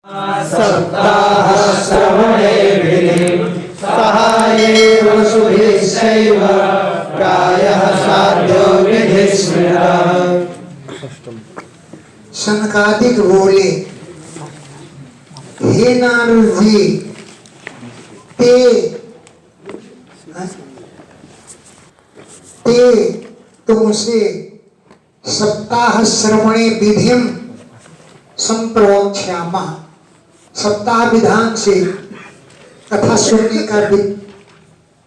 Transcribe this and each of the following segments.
सप्ताह श्रवणे सहायेन सुभिश्चैव प्रायः साध्यो विधिस्मृतः। सनकादिक बोले, हे नारद जी, ते तुमसे सप्ताह श्रवणे विधिम संप्रोक्ष्यामः, सप्ताह विधान से कथा सुनने का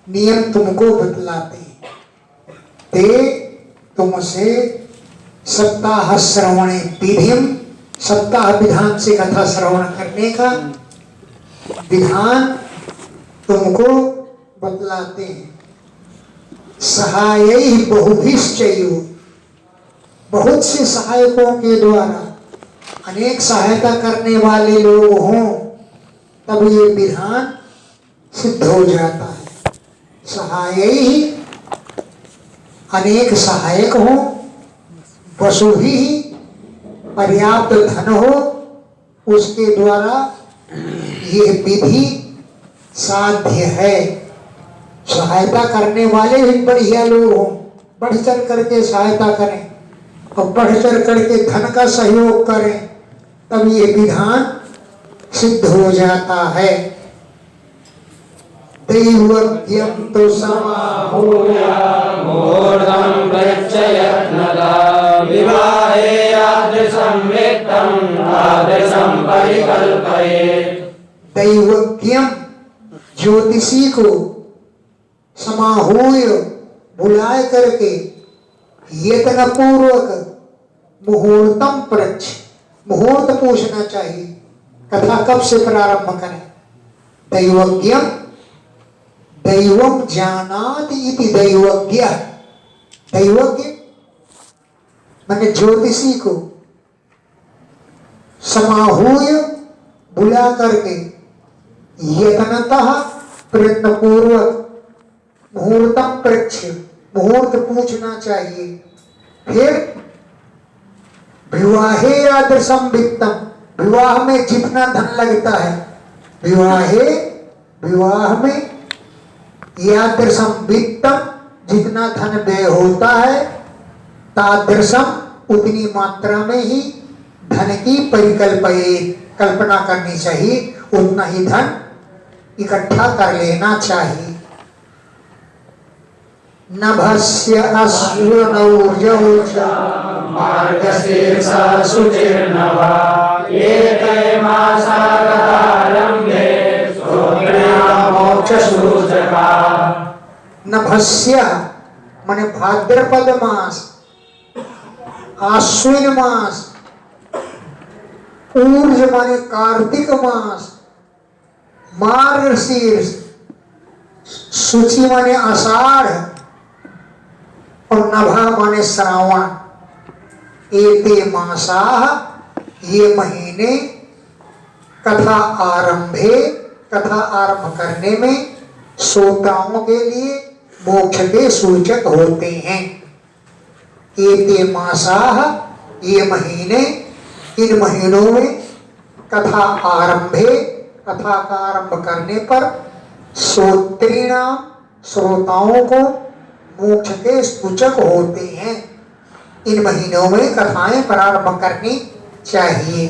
नियम तुमको बतलाते हैं। ते तुमसे सप्ताह श्रवणे विधिम, सप्ताह विधान से कथा श्रवण करने का विधान तुमको बतलाते हैं। सहाय बहुभिश्चयो, बहुत से सहायकों के द्वारा अनेक सहायता करने वाले लोग हों तब ये विधान सिद्ध हो जाता है। सहाय अनेक सहायक हो, वसु ही पर्याप्त धन हो, उसके द्वारा ये विधि साध्य है। सहायता करने वाले भी बढ़िया लोग हों, बढ़ चढ़ करके सहायता करें और बढ़ चढ़ करके धन का सहयोग करें, तब ये विधान सिद्ध हो जाता है। दैवज्ञं तो समाहूर्धं प्रत्ययत्नदा विवाहे यादृशं वित्तं तादृशं परिकल्पयेत्। दैवज्ञं ज्योतिषी को समाहूय बुलाए करके यत्न पूर्वक मुहूर्तम प्रच्छ, मुहूर्त पूछना चाहिए, कथा कब से प्रारंभ करें। दैवज्ञं दैवं जानाति इति दैवज्ञ, दैवज्ञ माने ज्योतिषी को समाहूय बुला करके यत्नतः प्रयत्न पूर्वक मुहूर्तम प्रच्छ, मुहूर्त पूछना चाहिए। फिर विवाहे यादृशं वित्तम, विवाह में जितना धन लगता है, विवाह में यादृशं वित्तम, जितना धन व्यय होता है, तादृशम उतनी मात्रा में ही धन की कल्पना करनी चाहिए, उतना ही धन इकट्ठा कर लेना चाहिए। नभस्य अश्विनौर्जौ मार्गशीर्षा शुचिर्नवा एते मासा गतारम्भे श्रोत्रिया मोक्षसूचका। नभस्य माने भाद्रपद मास, आश्विन मास, ऊर्ज माने कार्तिक मास, मार्गशीर्ष, शुचि माने आषाढ़ और नभा माने श्रावण। एते मासाः, ये महीने कथा आरंभ करने में श्रोताओं के लिए मोक्ष के सूचक होते हैं। एते मासाः, ये महीने, इन महीनों में कथा का आरंभ करने पर श्रोताओं को मोक्ष के सूचक होते हैं। इन महीनों में कथाएं प्रारंभ करनी चाहिए।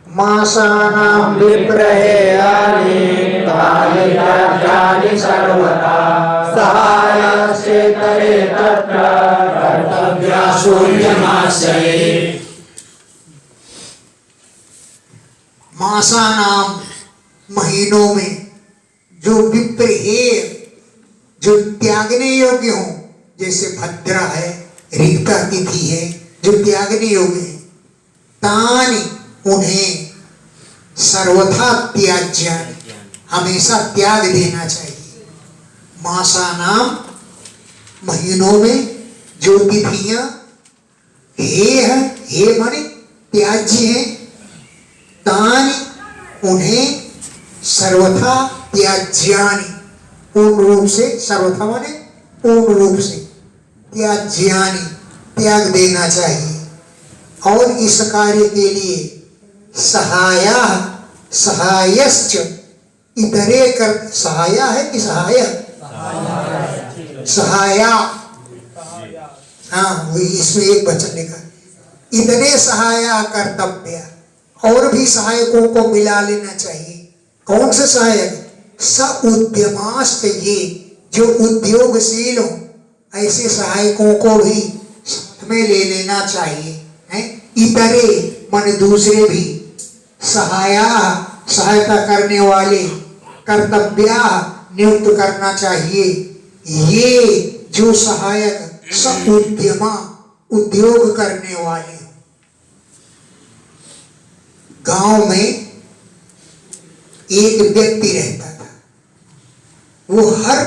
मासानां विप्रहेयानि तानि द्रव्याणि सर्वथा सहायश्चेतरे तत्र कर्तव्या शून्यमाश्रये। मासानां महीनों में जो विप्रहेय, जो त्यागने योग्य हो, जैसे भद्रा है, ऋक्ता तिथि है, जो त्यागने योग्य है, तानि उन्हें सर्वथा त्याज्यानि, हमेशा त्याग देना चाहिए। मासानाम महीनों में जो तिथियां हे माने त्याज्य हैं, तानि उन्हें सर्वथा त्याज्यानि, पूर्ण रूप से, सर्वथा माने पूर्ण रूप से, त्याज्यानि त्याग देना चाहिए। और इस कार्य के लिए सहाया सहायश्च इतरे कर, सहाया है कि सहाय, सहाया, हाँ वही इसमें एक वचन लिखा, इतने सहाया कर्तव्य, और भी सहायकों को मिला लेना चाहिए। कौन से सहायक? स उद्यमाश्च, ये जो उद्योगशील हो ऐसे सहायकों को भी साथ में ले लेना चाहिए, हैं? इतरे मन दूसरे भी, सहाया सहायता करने वाले, कर्तव्या नियुक्त करना चाहिए। ये जो सहायक स उद्यमा उद्योग करने वाले। गांव में एक व्यक्ति रहता था, वो हर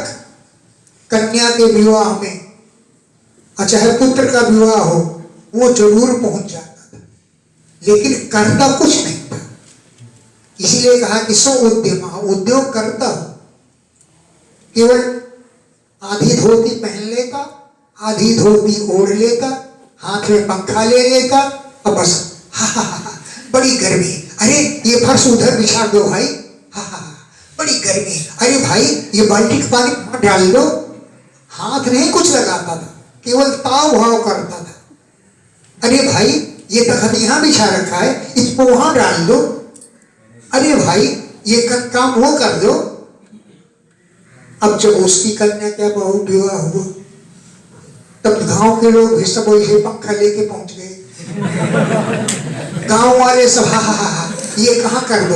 कन्या के विवाह में, चाहे पुत्र का विवाह हो, वो जरूर पहुंच जाता था, लेकिन करता कुछ नहीं था। इसलिए कहा कि सो उद्यम, उद्योग करता हो, केवल आधी धोती पहन लेता, आधी धोती ओढ़ लेता, हाथ में पंखा ले लेता और बस हा बड़ी गर्मी, अरे ये फर्श उधर बिछा दो भाई, हा बड़ी गर्मी, अरे भाई ये बाल्टी का पानी डाल दो। हाथ नहीं कुछ लगाता था, केवल ताव भाव करता था। अरे भाई ये तख्त यहाँ बिछा रखा है, इसको वहां डाल दो, अरे भाई ये काम वो कर दो। अब जब उसकी कन्या क्या बहु विवाह हुआ, तब गांव के लोग भी सब वही पंखा लेके पहुंच गए। गांव वाले सब हा ये कहाँ कर दो,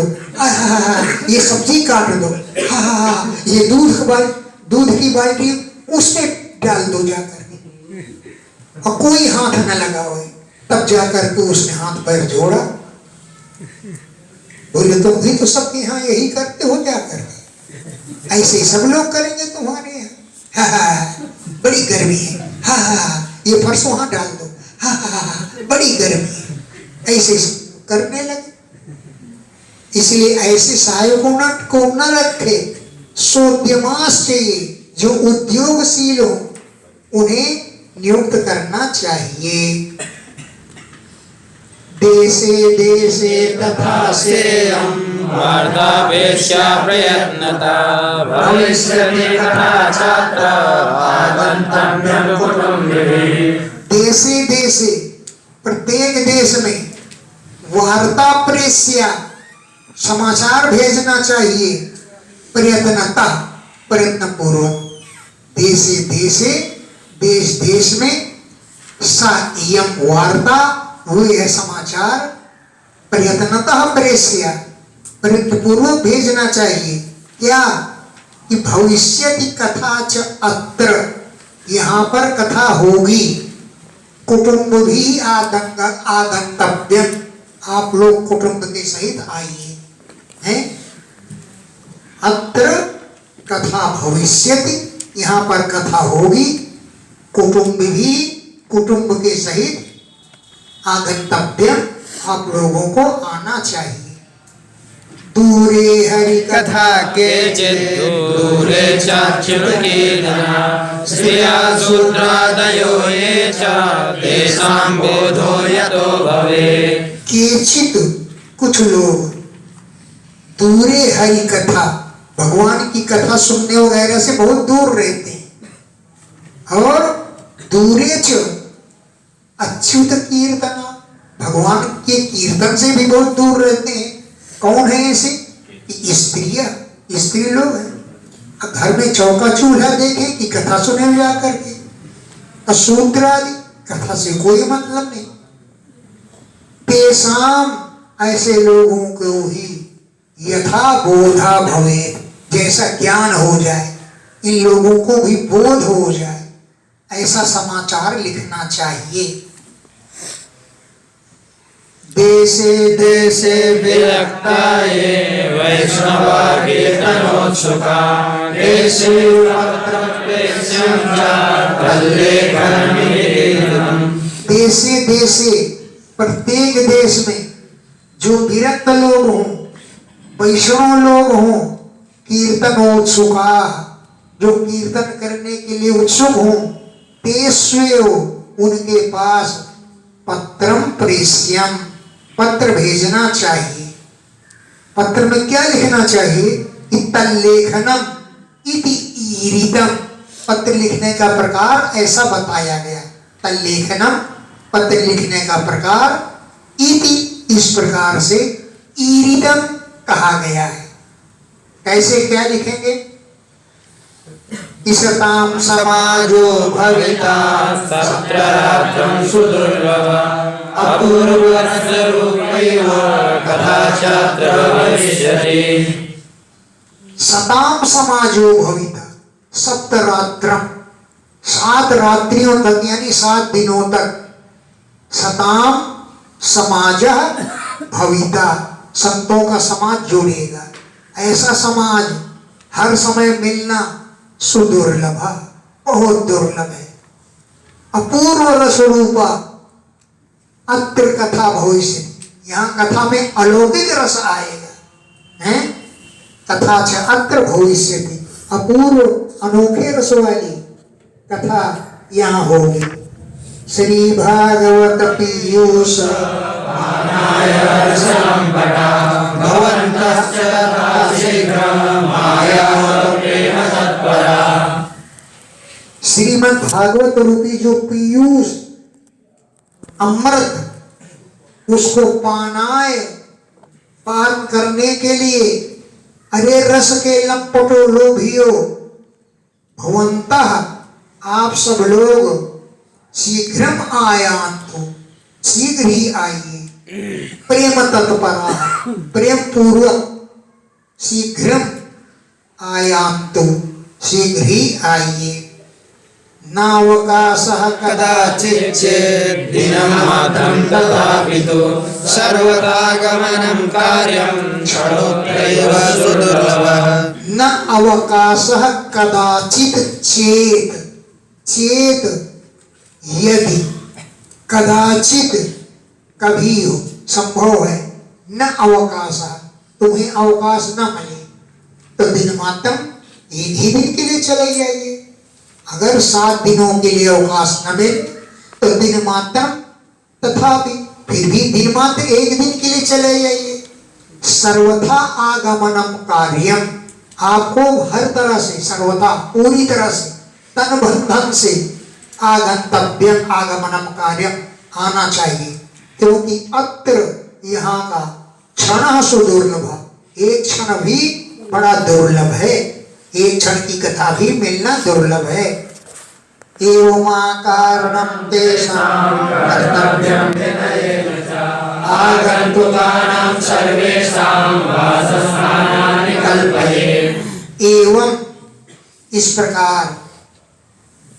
ये सब्जी काट दो, ये दूध की बाल्टी उसने डाल दो जाकर के, और कोई हाथ न लगाओ। तब जाकर के उसने हाथ पैर जोड़ा, बोले तुम भी तो सबके यहाँ यही करते हो जाकर, ऐसे ही सब लोग करेंगे तुम्हारे यहाँ। बड़ी गर्मी है, ये फर्श वहां डाल दो, बड़ी गर्मी है, ऐसे करने लगे। इसलिए ऐसे सहायकों को न रखे, सोद्यमास चाहिए, जो उद्योगशील हो उन्हें नियुक्त करना चाहिए। देशे देशे तथा सेयं वार्तापेक्षा प्रयत्नता भविष्यति तथा छात्र आगन्तव्यं कुटुम्बिभिः। देशे देशे प्रत्येक देश में वार्ता प्रेष्या समाचार भेजना चाहिए, प्रयत्नता प्रयत्न पूर्वक। देशे देशे देश देश में सा इयं वार्ता हुई है समाचार, प्रयत्नतः प्रेष्या प्रयत्न पूर्वक भेजना चाहिए। क्या कि भविष्यति कथा च अत्र, यहाँ पर कथा होगी, कुटुंब भी आगंतव्यम, आप लोग कुटुंब के सहित आइए, हैं? अत्र कथा भविष्यति, यहाँ पर कथा होगी, कुटुंब भी कुटुंब के सहित आगंतव्यम, आप लोगों को आना चाहिए। दूरे हरि कथा के दूरे चाक्षुकीर्तना स्त्रिया शूद्रादयो ये च तेषां बोधो यतो भवेत्। केचित कुछ लोग दूरे हरि कथा, भगवान की कथा सुनने वगैरह से बहुत दूर रहते हैं, और दूरे च अच्युत कीर्तना, भगवान के कीर्तन से भी बहुत दूर रहते हैं। कौन है ऐसे? स्त्री लोग हैं। घर में चौका चूल्हा देखे कि कथा सुने जा करके, अशूद्र आदि कथा से कोई मतलब नहीं। तेसाम, ऐसे लोगों को ही यथा बोधा भवे, जैसा ज्ञान हो जाए, इन लोगों को भी बोध हो जाए, ऐसा समाचार लिखना चाहिए। देशे देशे विरक्ता ये वैष्णवा कीर्तनोत्सुका देशे पत्रप्रेष्यं च तल्लेखनमीदम्। देशे देशे प्रत्येक देश में जो विरक्त लोग हों, वैष्णव लोग हों, कीर्तनोत्सुका, जो कीर्तन करने के लिए उत्सुक हों, तेस्वेव, उनके पास पत्रम प्रेष्यम, पत्र भेजना चाहिए। पत्र में क्या लिखना चाहिए? तल्लेखनम इति ईरिदम। पत्र लिखने का प्रकार ऐसा बताया गया। तल्लेखनम पत्र लिखने का प्रकार, इति इस प्रकार से, ईरिदम कहा गया है। कैसे क्या लिखेंगे? इसताम समाजो भविता सत्रात्रं सुदुर्लभः अपूर्वस्य रूपैव कथाचात्र भविष्यति। सताम समाजो भविता, सप्तरात्रम 7 रात्रियों तक यानी 7 दिनों तक, सताम समाज भविता संतों का समाज जुड़ेगा। ऐसा समाज हर समय मिलना सुदुर्लभ, बहुत दुर्लभ है। अपूर्व रसरूपा अत्र कथा भविष्य, यहाँ कथा में अलौकिक रस आएगा है। कथा च अत्र भविष्यति, अपूर्व अनोखे रस वाली कथा यहाँ होगी। श्री भागवत पीयूष श्रीमद् भागवत रूपी जो पीयूष अमृत, उसको पानाय पान करने के लिए, अरे रस के लंपटो लोभियो, भवंतः आप सब लोग शीघ्रम आयान्तु, शीघ्र ही आइए। प्रेम तत्परा, प्रेम पूर्वक, शीघ्रम आयान्तु, शीघ्र ही आइए। नावकाशः कदाचित् चेत् दिनमात्रं तथापितु सर्वदागमनं कार्यं क्षणोत्रैव सुदुर्लभः। न अवकाशः कदाचित् चेत्, चेत यदि, कदाचित कभी हो, संभव है। न अवकाश, तुम्हें अवकाश न मिले तो दिन मात्र एक ही दिन के लिए चले जाइए। अगर 7 दिनों के लिए अवकाश न मिले तो दिन मात्र, तथापि फिर भी दिन मात्र एक दिन के लिए चले जाइए। सर्वथा आगमनम कार्यम, आपको हर तरह से, सर्वथा पूरी तरह से, तन बंधन से आगंतव्यम आगमनम कार्यम आना चाहिए। क्योंकि अत्र यहाँ का क्षण सुदुर्लभ, एक क्षण भी बड़ा दुर्लभ है। एक क्षण की कथा भी मिलना दुर्लभ है। एवमाकारणं तेषां कर्तव्यं विनयेन च आगन्तुकानां सर्वेषां वासस्थानानि कल्पयेत्। एवं इस प्रकार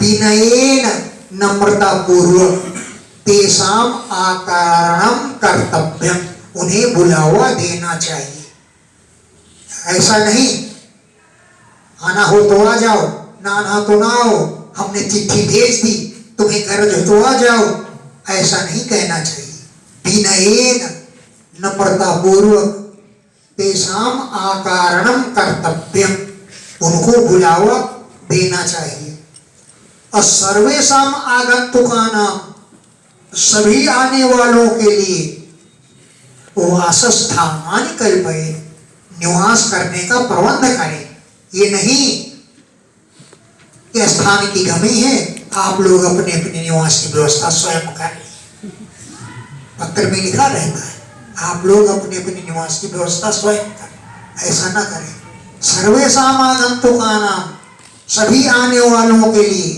विनयेन नम्रता पूर्वक तेषाम आकारणम कर्तव्यम, उन्हें बुलावा देना चाहिए। ऐसा नहीं आना हो तो आ जाओ, ना आना तो ना आओ, हमने चिट्ठी भेज दी, तुम्हें गरज हो तो आ जाओ, ऐसा नहीं कहना चाहिए। विनयेन नम्रता पूर्वक तेषाम आकारणम कर्तव्यम, उनको बुलावा देना चाहिए। और सर्वेषाम आगंतुकानाम, सभी आने वालों के लिए वासस्थानानि कल्पयेत्, निवास करने का प्रबंध करें। ये नहीं कि स्थान की कमी है, आप लोग अपने अपने निवास की व्यवस्था स्वयं करें। पत्र में लिखा रहता है, आप लोग अपने अपने निवास की व्यवस्था स्वयं करें, ऐसा ना करें। सर्वेषाम आगंतुकानाम, सभी आने वालों के लिए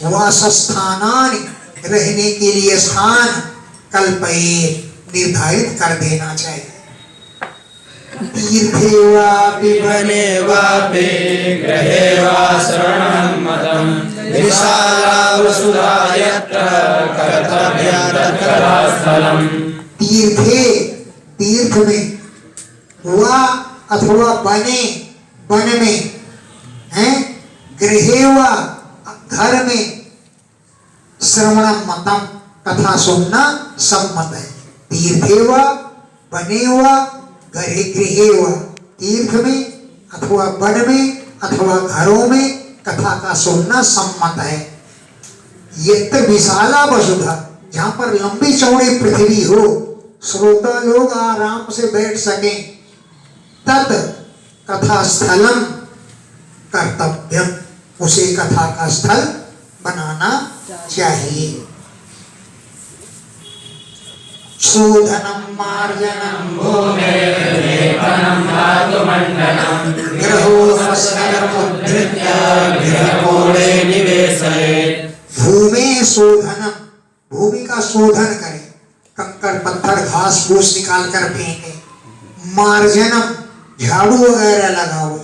वासस्थानानि, रहने के लिए स्थान, कल्पयेत्, निर्धारित कर देना चाहिए। तीर्थे वापि वने वापि गृहे वा शरणं मतं विशाला वसुधा यत्र कर्तव्यं तत्र स्थलम्। तीर्थे, तीर्थ में, वा अथवा बने, वन में हैं, गृहे वा घर में, श्रवणम मतम, कथा सुनना सम्मत है। तीर्थे वा बने वा गृहे, गृहे वा, तीर्थ में अथवा वन में अथवा घरों में कथा का सुनना सम्मत है। यत्र विशाला वसुधा, जहाँ पर लंबी चौड़ी पृथ्वी हो, श्रोता लोग आराम से बैठ सकें, तत् कथा स्थलम कर्तव्यम, उसे कथा का स्थल बनाना चाहिए। शोधनम मार्जनम भूमेर्लेपनं धातुमण्डलं ग्रहोपस्करमुद्धृत्य गृहकोणे निवेशयेत्। भूमि शोधनम, भूमि का शोधन करें, कंकड़ पत्थर घास फूस निकाल कर फेंके। मार्जनम, झाड़ू वगैरह लगाओ।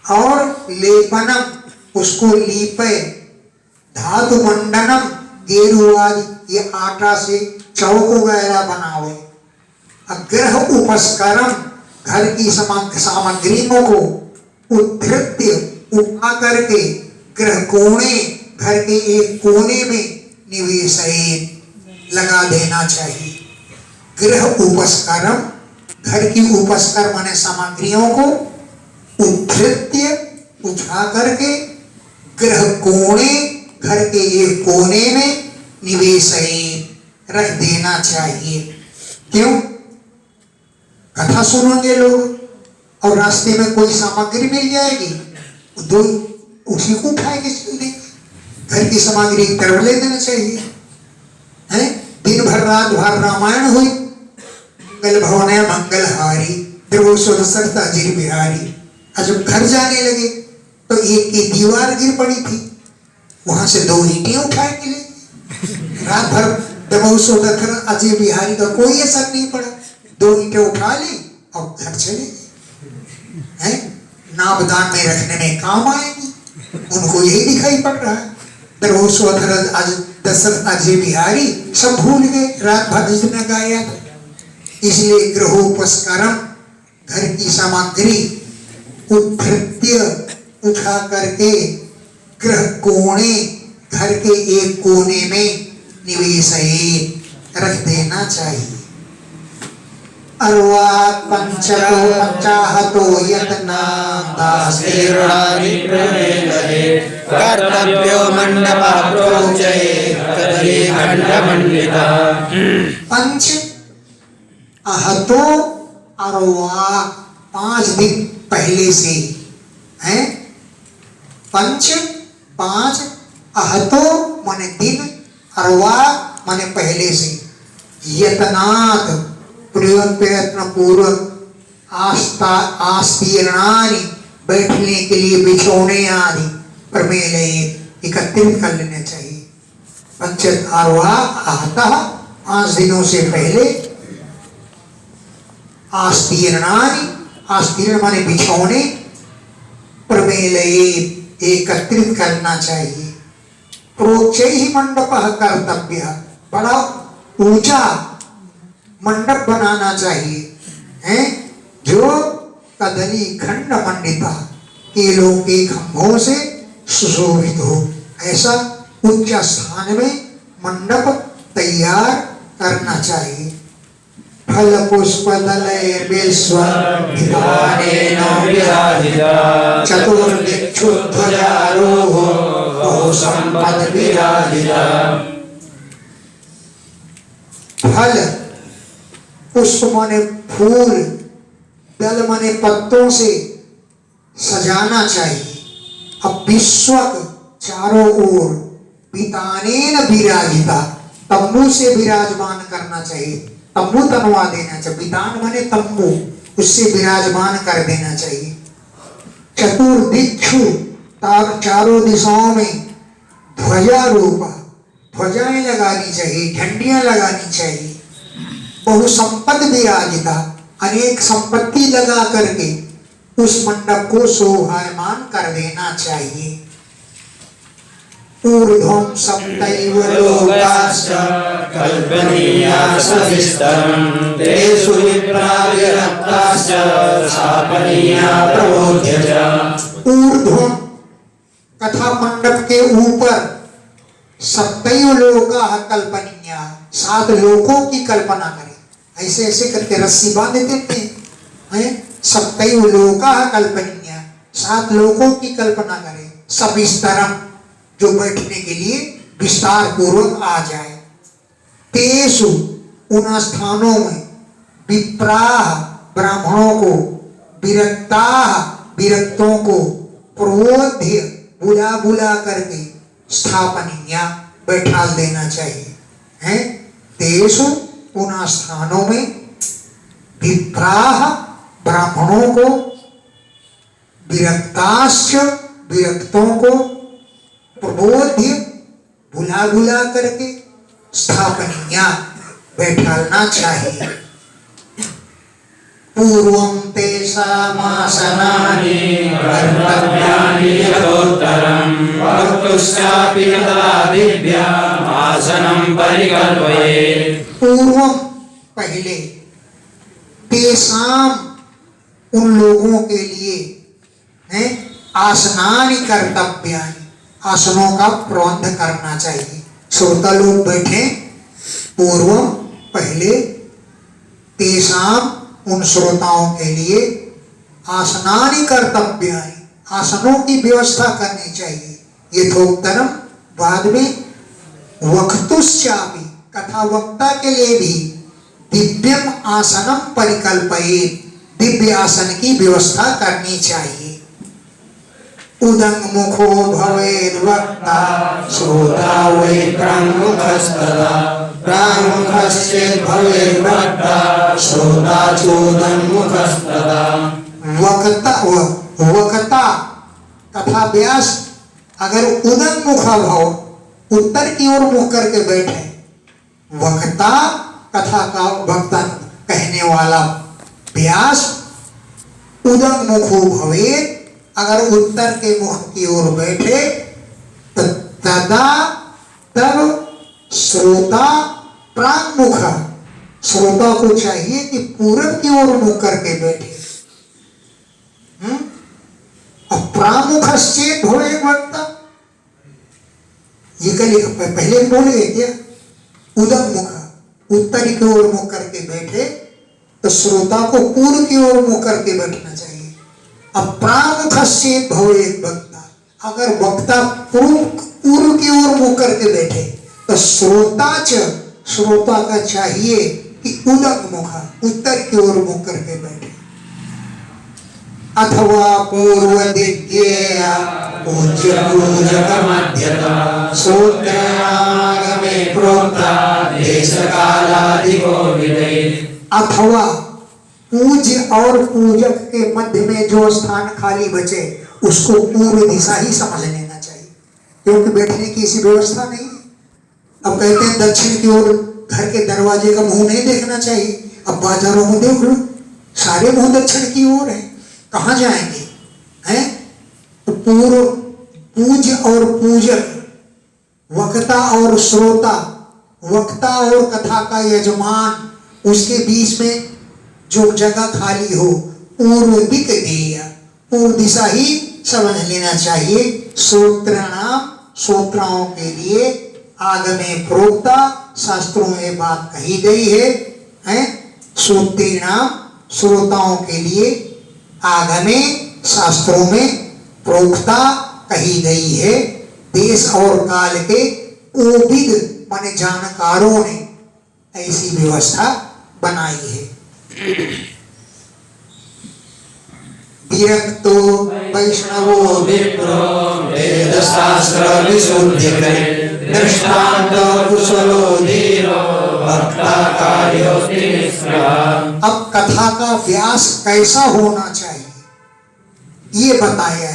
और लेपनम, उसको लीपे। धातु मंडनम, गेरू आदि ये आटा से चौक वगैरह बनावे। ग्रह उपस्करम, घर की सामग्रियों को उद्धृत्य उठा करके ग्रह कोणे, घर के एक कोने में निवेशयेत्, लगा देना चाहिए। गृह उपस्करम, घर की उपस्कर माने सामग्रियों को उद्धृत्य उठा करके गृह कोणे, घर के एक कोने में निवेशयेत्, रख देना चाहिए। क्यों? कथा सुनेंगे लोग और रास्ते में कोई सामग्री मिल जाएगी, दो उसी को उठा के चल देंगे। घर की सामग्री तरफ ले देना चाहिए। हैं? दिन भर रात भर रामायण हुई, मंगल भवन मंगलहारी द्रवसरता जिर बिहारी। आज जब घर जाने लगे तो एक की दीवार गिर पड़ी थी, वहां से दो ईंटें उठा के ले। रात भर दबोसोदर अजय बिहारी का कोई असर नहीं पड़ा, दो ईंटें उठा ली और घर चले गए। नाबदान में रखने में काम आएगी, उनको यही दिखाई पड़ रहा है। दरहोसोधर आज दशरथ अजय बिहारी सब भूल गए, रात भर जितना गाया था। इसलिए गृहोपस्करम, घर की सामग्री उद्धृत्य उठा करके गृह कोणे, घर के एक कोने में निवेशयेत्, रख देना चाहिए। अर्वात् पंचको पंचाहतो यतना दास्तीर्णानि प्रमेलयेत्। कर्तव्यो मण्डपः प्रोच्येत् कदलीखण्डमण्डितः। पंच आहतो अर्वा, 5 दिन पहले से हैं। पंच 5, आहतो माने दिन, अर्वा माने पहले से। यतनात् प्रयत्न पूर्वक, आस्तीर्णानि बैठने के लिए बिछौने आदि प्रमेलयेत्, एकत्रित कर लेने चाहिए। पंच अर्वा आहतः, 5 दिनों से पहले। आस्तीर्णानि, आस्तीर्ण माने बिछौने, प्रमेलयेत्, एकत्रित करना चाहिए। प्रोच्य ही मंडपः कर्तव्यः, बड़ा ऊंचा मंडप बनाना चाहिए, हैं? जो कदली खंड मंडिता, केलों के खंभों से सुशोभित हो, ऐसा उच्च स्थान में मंडप तैयार करना चाहिए। फल पुष्प विधानेन विराजिता। चतुर्दिक्षु ध्वजारोहो बहु संपद विराजिता। फल, पुष्प माने फूल, दल माने पत्तों से सजाना चाहिए। अब विश्वक, चारों ओर, वितानेन विराजिता, तंबू से विराजमान करना चाहिए। तंबू तनवा देना चाहिए। वितान माने तंबू, उससे विराजमान कर देना चाहिए। चतुर्दिक्षु, चारों दिशाओं में ध्वजारूपा, ध्वजाएं लगानी चाहिए, झंडियां लगानी चाहिए। बहुसंपद विराजिता, अनेक संपत्ति लगा करके उस मंडप को शोभायमान कर देना चाहिए। ऊर्ध्वं सप्तैव लोकाश्च कल्पनीयाश्च विस्तरं। तेषु विप्राविरक्ताश्च स्थापनीया प्रबोध्य च। ऊर्ध्वं, कथा मंडप के ऊपर, सप्तैव लोकाः कल्पनीया, 7 लोकों की कल्पना करें। ऐसे ऐसे करके रस्सी बांध देते हैं। सप्तैव लोकाः कल्पनीया, 7 लोकों की कल्पना करें। सविस्तरम, जो बैठने के लिए विस्तार पूर्वक आ जाए। तेषु, उन स्थानों में विप्राह ब्राह्मणों को, विरक्ताः विरक्तों को, प्रबोध्य बुला बुला करके स्थापनीया बैठा देना चाहिए। हैं तेषु उन स्थानों में विप्राह ब्राह्मणों को, विरक्ताश्च विरक्तों को, प्रबोध्य बुला बुला करके स्थापनीया बैठाना चाहिए। पूर्वं तेषामासनानि कर्तव्यानि यथोत्तरं वक्तुश्चापि तदा दिव्यम् आसनं परिकल्पयेत्। पूर्वं पहले, तेषाम उन लोगों के लिए हैं आसनानि कर्तव्यानि आसनों का प्रबंध करना चाहिए। श्रोता लोग बैठे, पूर्वं पहले, तेषाम उन श्रोताओं के लिए आसनानि कर्तव्यानि आसनों की व्यवस्था करनी चाहिए। यथोक्तरम बाद में, वक्तुश्चापि कथा वक्ता के लिए भी दिव्यम आसनम परिकल्पयेत् दिव्य आसन की व्यवस्था करनी चाहिए। उदंग मुखो भवेद् वक्ता श्रोता वै प्राङ्मुखस्तदा प्राङ्मुखश्चेत् भवेद् वक्ता श्रोता चोदङ्मुखस्तदा। वक्ता तथा व्यास अगर उदंग मुखा भाव उत्तर की ओर मुख करके बैठे, वक्ता कथा का वक्ता कहने वाला व्यास उदंग मुखो भवेत् अगर उत्तर के मुख की ओर बैठे तो तदा तब श्रोता प्राङ्मुख श्रोता को चाहिए कि पूरब की ओर मुख करके बैठे। और प्रामुखश्चेत् भवेत् वक्ता, ये कल पहले बोल गए क्या? उदम मुख उत्तर की ओर मुख करके बैठे तो श्रोता को पूर्व की ओर मुख करके बैठना चाहिए। अब प्रामुखश्चेत् भवेत् वक्ता, अगर वक्ता पूर्व की ओर मुख करके बैठे तो श्रोता का चाहिए कि उदक मुखा उत्तर की ओर मुख करके बैठे। अथवा पूर्व दिग्गेय पूज्य पूजक मध्यता श्रोत्रागमे प्रोक्ता देश कालादिको विदेह। अथवा पूज्य और पूजक के मध्य में जो स्थान खाली बचे उसको पूर्व दिशा ही समझ लेना चाहिए, क्योंकि बैठने की ऐसी व्यवस्था नहीं है। अब कहते हैं दक्षिण की ओर घर के दरवाजे का मुंह नहीं देखना चाहिए। अब बाजारों में देख लो, सारे मुंह दक्षिण की ओर है, कहाँ जाएंगे? हैं तो पूर्व पूज्य और पूजक, वक्ता और श्रोता, वक्ता और कथा का यजमान, उसके बीच में जो जगह खाली हो पूर्व दिक देय, पूर्व दिशा ही समझ लेना चाहिए। श्रोत्राणाम श्रोताओं के लिए आगमे प्रोक्ता, शास्त्रों में बात कही गई है। श्रोत्रीणाम श्रोताओं के लिए आगमे शास्त्रों में प्रोक्ता कही गई है। देश और काल के कोविद माने जानकारों ने ऐसी व्यवस्था बनाई है। विरक्तो वैष्णवो विप्रो वेद शास्त्र विशुद्धिकृ दृष्टान्त कुशलो धीरो भक्ता कार्योऽस्ति निष्प्रभः। अब कथा का व्यास कैसा होना चाहिए ये बताया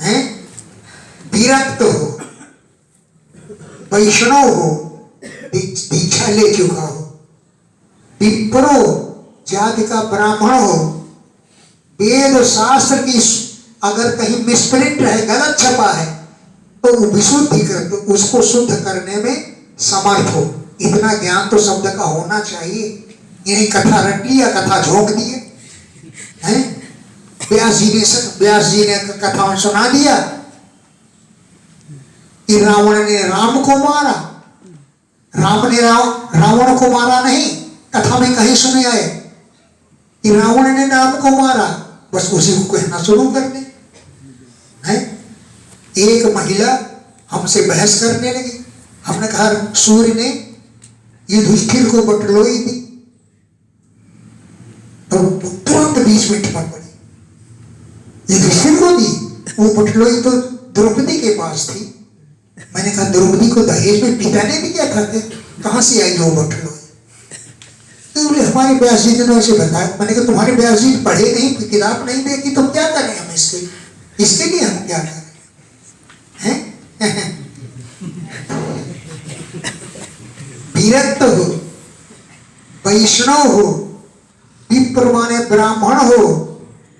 है। विरक्त हो, वैष्णव हो, दीक्षा ले चुका हो, विप्रो जाति का ब्राह्मण हो, वेद शास्त्र की अगर कहीं मिसप्रिंट है, गलत छपा है तो विशुद्धि कर, तो उसको शुद्ध करने में समर्थ हो। इतना ज्ञान तो शब्द का होना चाहिए। यही कथा रट लिया, कथा झोंक दिए हैं। व्यास जी ने कथा सुना दिया कि रावण ने राम को मारा, राम ने रावण को मारा नहीं, कथा में कहीं सुने आए कि रावण ने राम को मारा, बस उसी को कहना शुरू कर दे। एक महिला हमसे बहस करने लगी। हमने कहा सूर्य ने युधिष्ठिर को बटलोई दी तो तुरंत बीच में ठमक पड़ी। युधिष्ठिर को दी, वो बटलोई तो द्रौपदी के पास थी। मैंने कहा द्रौपदी को दहेज में पिता ने दिया था, कहां से आई वो बटलोई? तो बोले हमारे व्यास जी ने ऐसे बताया। मैंने कहा तुम्हारे व्यास जी पढ़े नहीं, किताब नहीं देखी, तो क्या करें हम इसके लिए हम क्या करें हैं? विरक्त हो, वैष्णव हो, विप्र माने ब्राह्मण हो,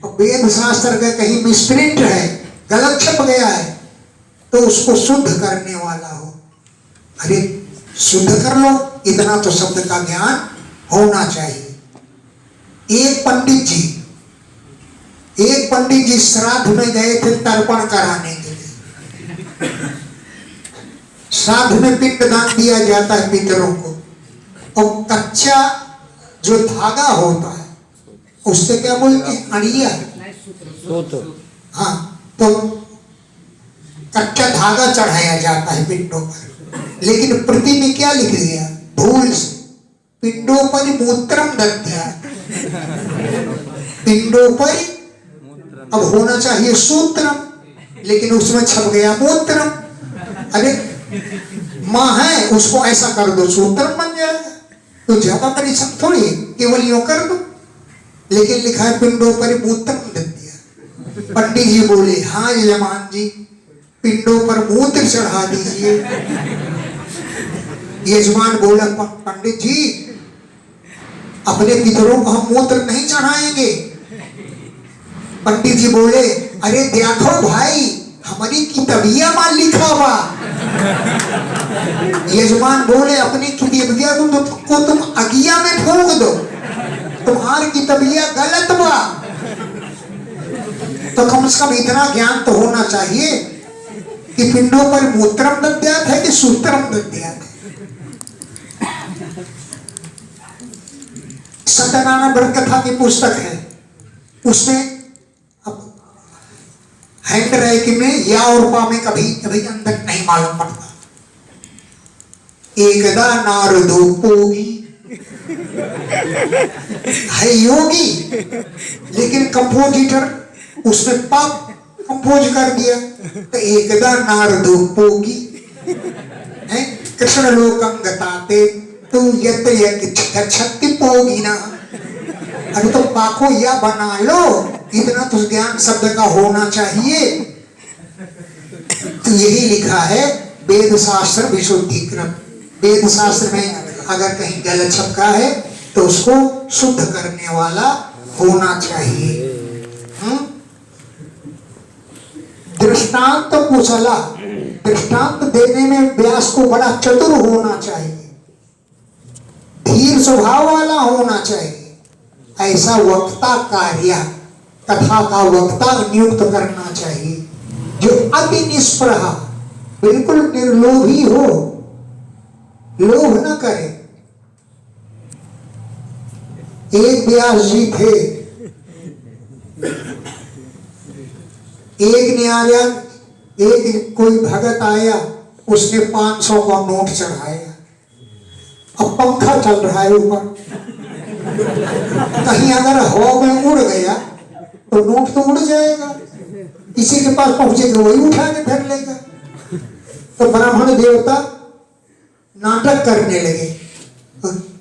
और वेद शास्त्र का कहीं मिसप्रिंट है, गलत छप गया है, तो उसको शुद्ध करने वाला हो। अरे शुद्ध कर लो, इतना तो शब्द का ज्ञान होना चाहिए। एक पंडित जी श्राद्ध में गए थे तर्पण कराने के लिए। श्राद्ध में पिंडदान दिया जाता है पितरों को, और कच्चा जो धागा होता है उससे क्या बोलते हैं? अड़िया। हाँ, तो कच्चा धागा चढ़ाया जाता है पिंडों पर। लेकिन प्रति में क्या लिख दिया? भूल से पिंडों पर मूत्रम दत्या। पिंडों पर अब होना चाहिए सूत्रम, लेकिन उसमें छप गया मूत्रम। अरे माँ है, उसको ऐसा कर दो सूत्रम बन जाएगा, तो ज्यादा परिश्रम थोड़ी है, केवल यूं कर दो। लेकिन लिखा है पिंडों पर मूत्रम दत्या। पंडित जी बोले हाँ यजमान जी, पिंडों पर मूत्र चढ़ा दीजिए। यजमान बोला पंडित जी अपने पितरों को हम मूत्र नहीं चढ़ाएंगे। पंडित जी बोले अरे देखो भाई, हमारी किताबिया में लिखा हुआ। यजमान बोले अपनी किताबिया को तुम अगिया में फूंक दो, तुम्हारी किताबिया गलत बा। तो कम से कम इतना ज्ञान तो होना चाहिए कि पिंडों पर मूत्रम दद्यात है कि सूत्रम दद्यात है। सत्यनारायण व्रत कथा की पुस्तक है, उसमें हैंड राइटिंग में या और पा में कभी कभी अंदर नहीं मालूम पड़ता। एकदा नारदो पोगी है योगी, लेकिन कंपोजिटर उसमें पाप कंपोज कर दिया, तो एकदा नारदो पोगी है। कृष्ण लोकं गताते तू यत गच्छति पोगी ना। अरे तो पाको या बना लो, इतना तो ज्ञान शब्द का होना चाहिए। तो यही लिखा है वेद शास्त्र विशुद्धिकृत। वेद शास्त्र में अगर कहीं गलत छपका है तो उसको शुद्ध करने वाला होना चाहिए। दृष्टांत कुशला, दृष्टांत देने में व्यास को बड़ा चतुर होना चाहिए, धीर स्वभाव वाला होना चाहिए। ऐसा वक्ता कार्य, कथा का वक्ता नियुक्त करना चाहिए, जो अति निष्प्रहा, बिल्कुल निर्लोभी हो, लोभ न करे। एक व्यास जी थे, एक ने आया, एक कोई भगत आया, उसने 500 का नोट चढ़ाया। अब पंखा चल रहा है ऊपर, कहीं अगर हवा में उड़ गया तो नोट तो उड़ जाएगा, किसी के पास पहुंचेगा वही उठा के धर लेगा। तो ब्राह्मण देवता नाटक करने लगे,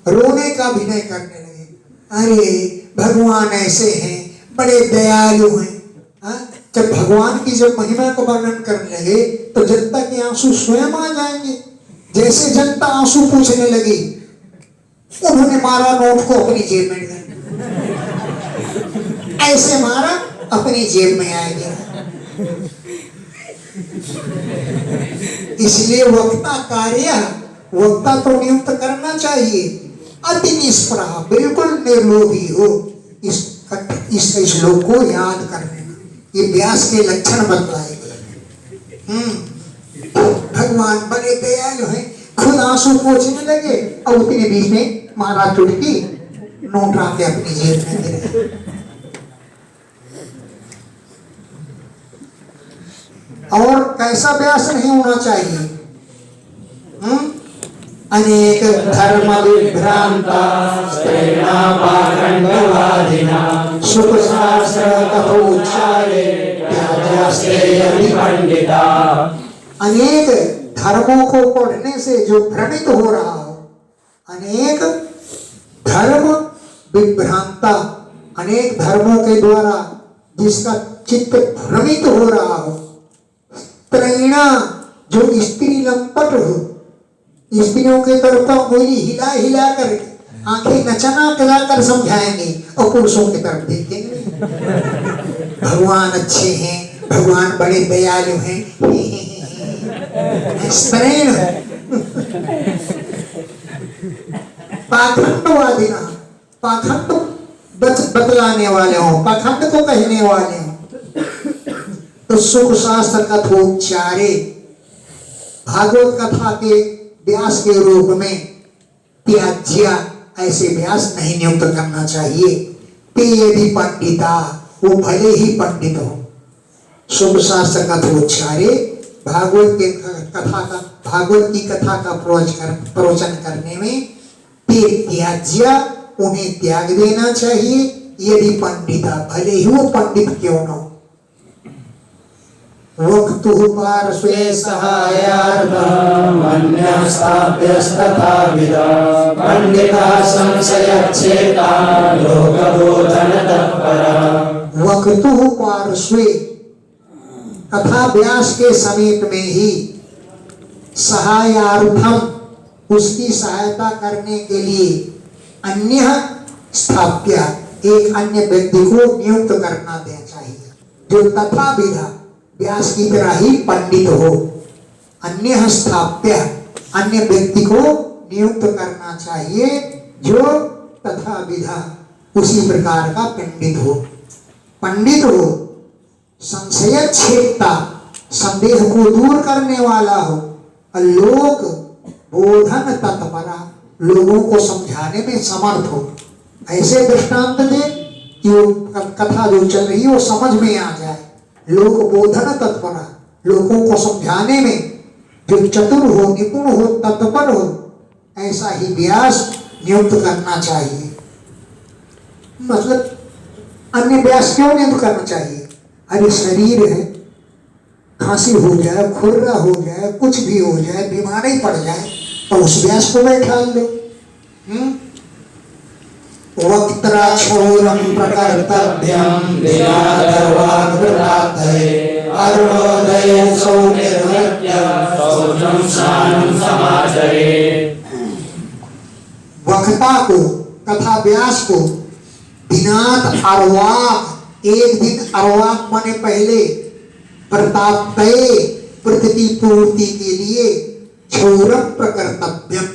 रोने का अभिनय करने लगे। अरे भगवान ऐसे हैं, बड़े दयालु हैं। जब भगवान की जब महिमा को वर्णन करने लगे तो जनता के आंसू स्वयं आ जाएंगे। जैसे जनता आंसू पूछने लगी, उन्होंने मारा नोट को अपनी जेब में, ऐसे मारा अपनी जेब में आ गया। इसलिए वक्ता कार्य, वक्ता तो नियुक्त करना चाहिए, अति निष्प्रहा, बिल्कुल निर्लोभी हो। इस श्लोक को याद करने, ये व्यास के लक्षण बतलाए गए। भगवान बड़े दयालु हैं, खुद आंसू पोंछने लगे और उतने बीच में मारा चुटकी, नोट आके अपनी जेब में गिरे। और कैसा व्यास नहीं होना चाहिए? अनेक धर्म विभ्रांता स्त्रीणा पाखंडवादिना सुख शास्त्र कथोच्चारे त्याज्यास्ते पंडिता। अनेक धर्मों को पढ़ने से जो भ्रमित हो रहा हो, अनेक धर्म विभ्रांता, अनेक धर्मों के द्वारा जिसका चित्त भ्रमित हो रहा हो, स्त्रीणा जो स्त्री लंपट हो, स्त्रियों के तरफ तो उंगली हिला हिला कर आंखें नचना करा कर समझाएंगे और पुरुषों की तरफ देखेंगे। भगवान अच्छे हैं, भगवान बड़े दयालु हैं, स्त्रीण पाखंडवादिना, पाखंड बतलाने वाले हो, पाखंड को कहने वाले हो। तो सुख शास्त्र कथोच्चारे, भागवत कथा के व्यास के रूप में त्याज्या, ऐसे व्यास नहीं नियुक्त करना चाहिए। ते यदि पंडिता, वो भले ही पंडित हो, शुभ शास्त्र कथोच्चारे, भागवत की कथा का प्रवचन करने में ते त्याज्या, उन्हें त्याग देना चाहिए। यदि पंडिता, भले ही वो पंडित क्यों न हो। वक्तु पार्श्वे सहायार्थम् अन्यस्ताभ्यस्तथाविधा पंडिता संशयच्छेदा लोकबोधनतत्परा। वक्तु पार्श्वे, कथा व्यास के समीप में ही, सहायार्थम, उसकी सहायता करने के लिए, अन्य स्थाप्य, एक अन्य व्यक्ति को नियुक्त करना देना चाहिए जो तथा विधा, व्यास की तरह ही पंडित हो। अन्य स्थाप्य, अन्य व्यक्ति को नियुक्त करना चाहिए जो तथा विधा, उसी प्रकार का पंडित हो, पंडित हो। संशय छेदता, संदेह को दूर करने वाला हो। लोक बोधन तत्परा, लोगों को समझाने में समर्थ हो। ऐसे दृष्टांत दे कि वो कथा जो चल रही है वो समझ में आ जाए। लोक बोधन तत्परा, लोगों को समझाने में जो चतुर हो, निपुण हो, तत्पर हो, ऐसा ही व्यास नियुक्त करना चाहिए। मतलब अन्य व्यास क्यों नियुक्त करना चाहिए? अरे शरीर है, खांसी हो जाए, खुर्रा हो जाए, कुछ भी हो जाए, बीमारी पड़ जाए, तो उस व्यास को बैठा लो। वक्त्रा छोरम प्रकर्तव्यम दिनादर्वाग्रताधये अरुणोदये सौनिर्वृत्य शौचं स्नानं समाचरे। वक्ता को, कथा व्यास को दिनात अर्वाक, एक दिन अर्वाक माने पहले, प्रतापये, प्रतिपूर्ति के लिए, क्षौरम प्रकर्तव्यम,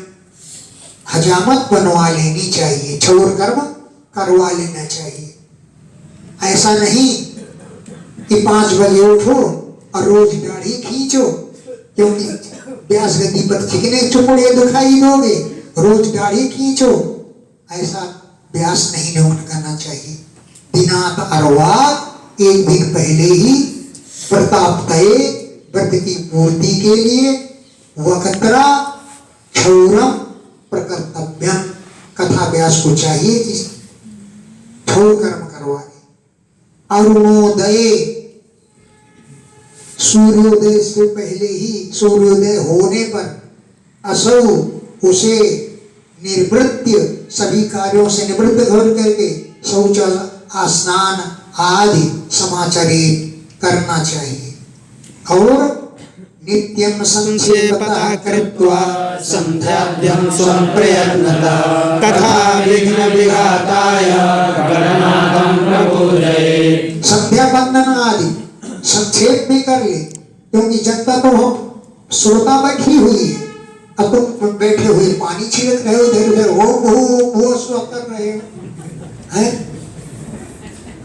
हजामत बनवा लेनी चाहिए, क्षौर कर्म करवा लेना चाहिए। ऐसा नहीं कि 5 बजे उठो और रोज दाढ़ी खींचो, क्योंकि व्यास गद्दी पर चिकने चुपड़े दिखाई दोगे, रोज दाढ़ी खींचो, ऐसा व्यास नहीं नियुक्त करना चाहिए। दिनात अर्वाक, एक दिन पहले ही, प्रतापये, व्रत की पूर्ति के लिए, वक्त्रा क्षौरम प्रकर्तव्यम, कथा व्यास को चाहिए कि क्षौर कर्म करवाए। अरुणोदय, सूर्योदय से पहले ही, सूर्योदय होने पर, असौ, उसे निर्वृत्य, सभी कार्यों से निवृत्त कर करके, शौच स्नान आदि समाचरित करना चाहिए। और नित्यं संक्षेपतः कृत्वा संध्याद्यं स्वं प्रयत्नतः तथा विघ्न विघाताय गणनाथं प्रपूजये। संध्या वंदन आदि संक्षेप भी कर ले, क्योंकि जब तक तो हम श्रोता बैठी हुई है, अब तुम बैठे हुए पानी छिड़क रहे हो, इधर उधर वो कर रहे हो, हैं?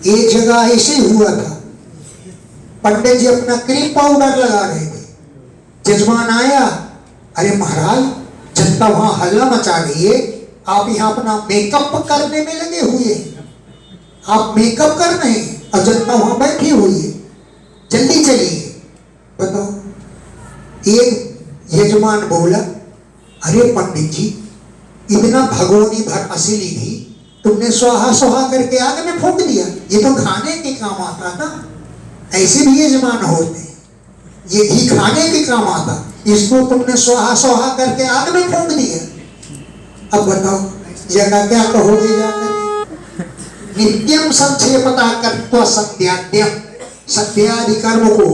एक जगह ऐसे हुआ था, पंडित जी अपना क्रीम पाउडर लगा रहे थे, जजमान आया, अरे महाराज जनता वहां हल्ला मचा रही है, आप यहाँ अपना मेकअप करने में लगे हुए हैं, आप मेकअप कर रहे हैं और जनता वहां बैठी हुई है, जल्दी चलिए। बताओ, एक यजमान बोला, अरे पंडित जी, इतना भगोनी भर असली घी तुमने स्वाहा स्वाहा करके आग में फूंक दिया, ये तो खाने के काम आता ना। ऐसे भी यजमान होते हैं, ये घी खाने के काम आता, इसको तुमने स्वाहा स्वाहा करके आग में फूंक दिया। अब बताओ जगह क्या कहोगे जाकर? नित्यम संक्षेपता कर्त्वा संध्याद्यम, संध्यादि कर्म को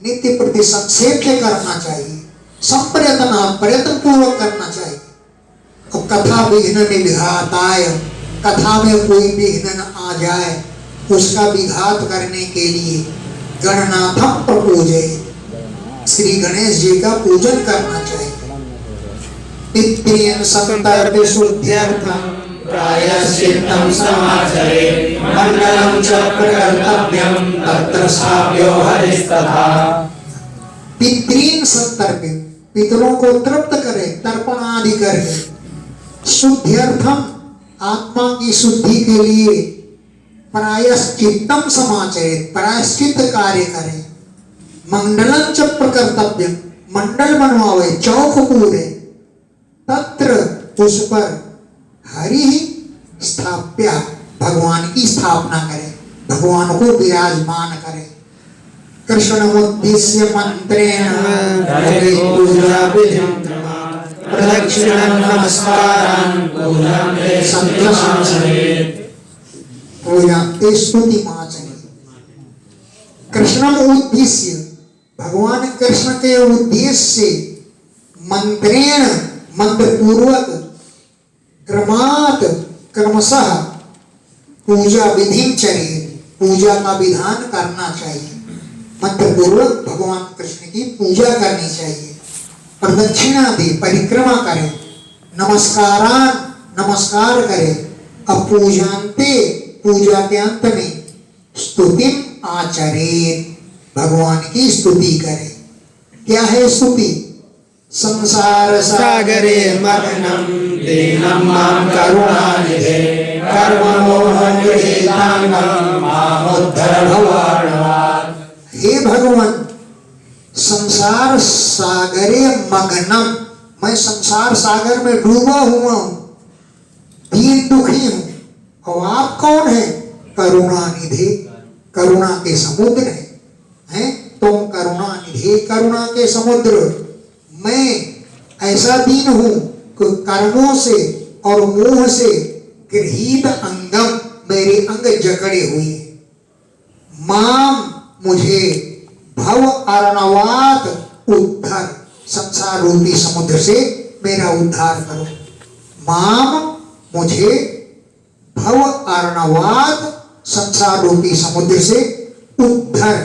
नित्य प्रति संक्षेप से करना चाहिए, संप्रयत्न प्रयत्न पूर्वक करना चाहिए। अब कथा विघ्न निघाताय, कथा में कोई विघ्न न आ जाए उसका विघात करने के लिए गणनाथम प्रपूजे, श्री गणेश जी का पूजन करना चाहिए। पितृयन् संतर्प्य शुद्ध्यर्थं प्रायश्चित्तं समाचरेत्, मण्डलं च प्रकर्तव्यं तत्र स्थाप्यो हरिस्तथा। पितृन संतर्प्य, पितरों को तृप्त करे, तर्पण आदि करके, शुद्ध्यर्थम आत्मा की शुद्धि के लिए, प्रायश्चित्तम समाचरेत्, प्रायश्चित कार्य करे, मंडलं च प्रकर्तव्यम, मंडल बनवावे, चौक पूरे, तत्र उस पर हरि स्थाप्य, भगवान की स्थापना करे, भगवान को विराजमान करे। कृष्णमुद्दिश्य मंत्रेण पूजा विधिं प्रदक्षिणं नमस्कारान् पूजान्ते संतोषाचरेत्। पूजान्ते स्तुतिमाचरेत्। कृष्णम उद्देश्य, भगवान कृष्ण के उद्देश्य से मंत्रेण, मंत्र पूर्वक, क्रमात् क्रमशः पूजा विधि चरिए, पूजा का विधान करना चाहिए। मंत्र पूर्वक भगवान कृष्ण की पूजा करनी चाहिए, प्रदक्षिणा दे, परिक्रमा करे, नमस्कारान, नमस्कार करे, अब पूजान्ते, पूजा के अंत में स्तुतिम आचरेत्, भगवान की स्तुति करे। क्या है स्तुति? संसार सागरे मग्नं दीनं मां करुणानिधे, कर्ममोहनिरतांगं मामुद्धर भवार्णवात्। हे भगवान, संसार सागरे मग्नम, मैं संसार सागर में डूबा हुआ हूं, दीन दुखी हूं, और आप कौन है? करुणा निधे, करुणा के समुद्र हैं, तुम करुणा निधे, करुणा के समुद्र। मैं ऐसा दीन हूं कि कर्मों से और मोह से गृहीत अंगम, मेरे अंग जकड़े हुए। माम, मुझे भव अर्णवात उद्धार, संसार रूपी समुद्र से मेरा उद्धार करो। माम, मुझे भव अर्णवात, संसार रूपी समुद्र से उद्धार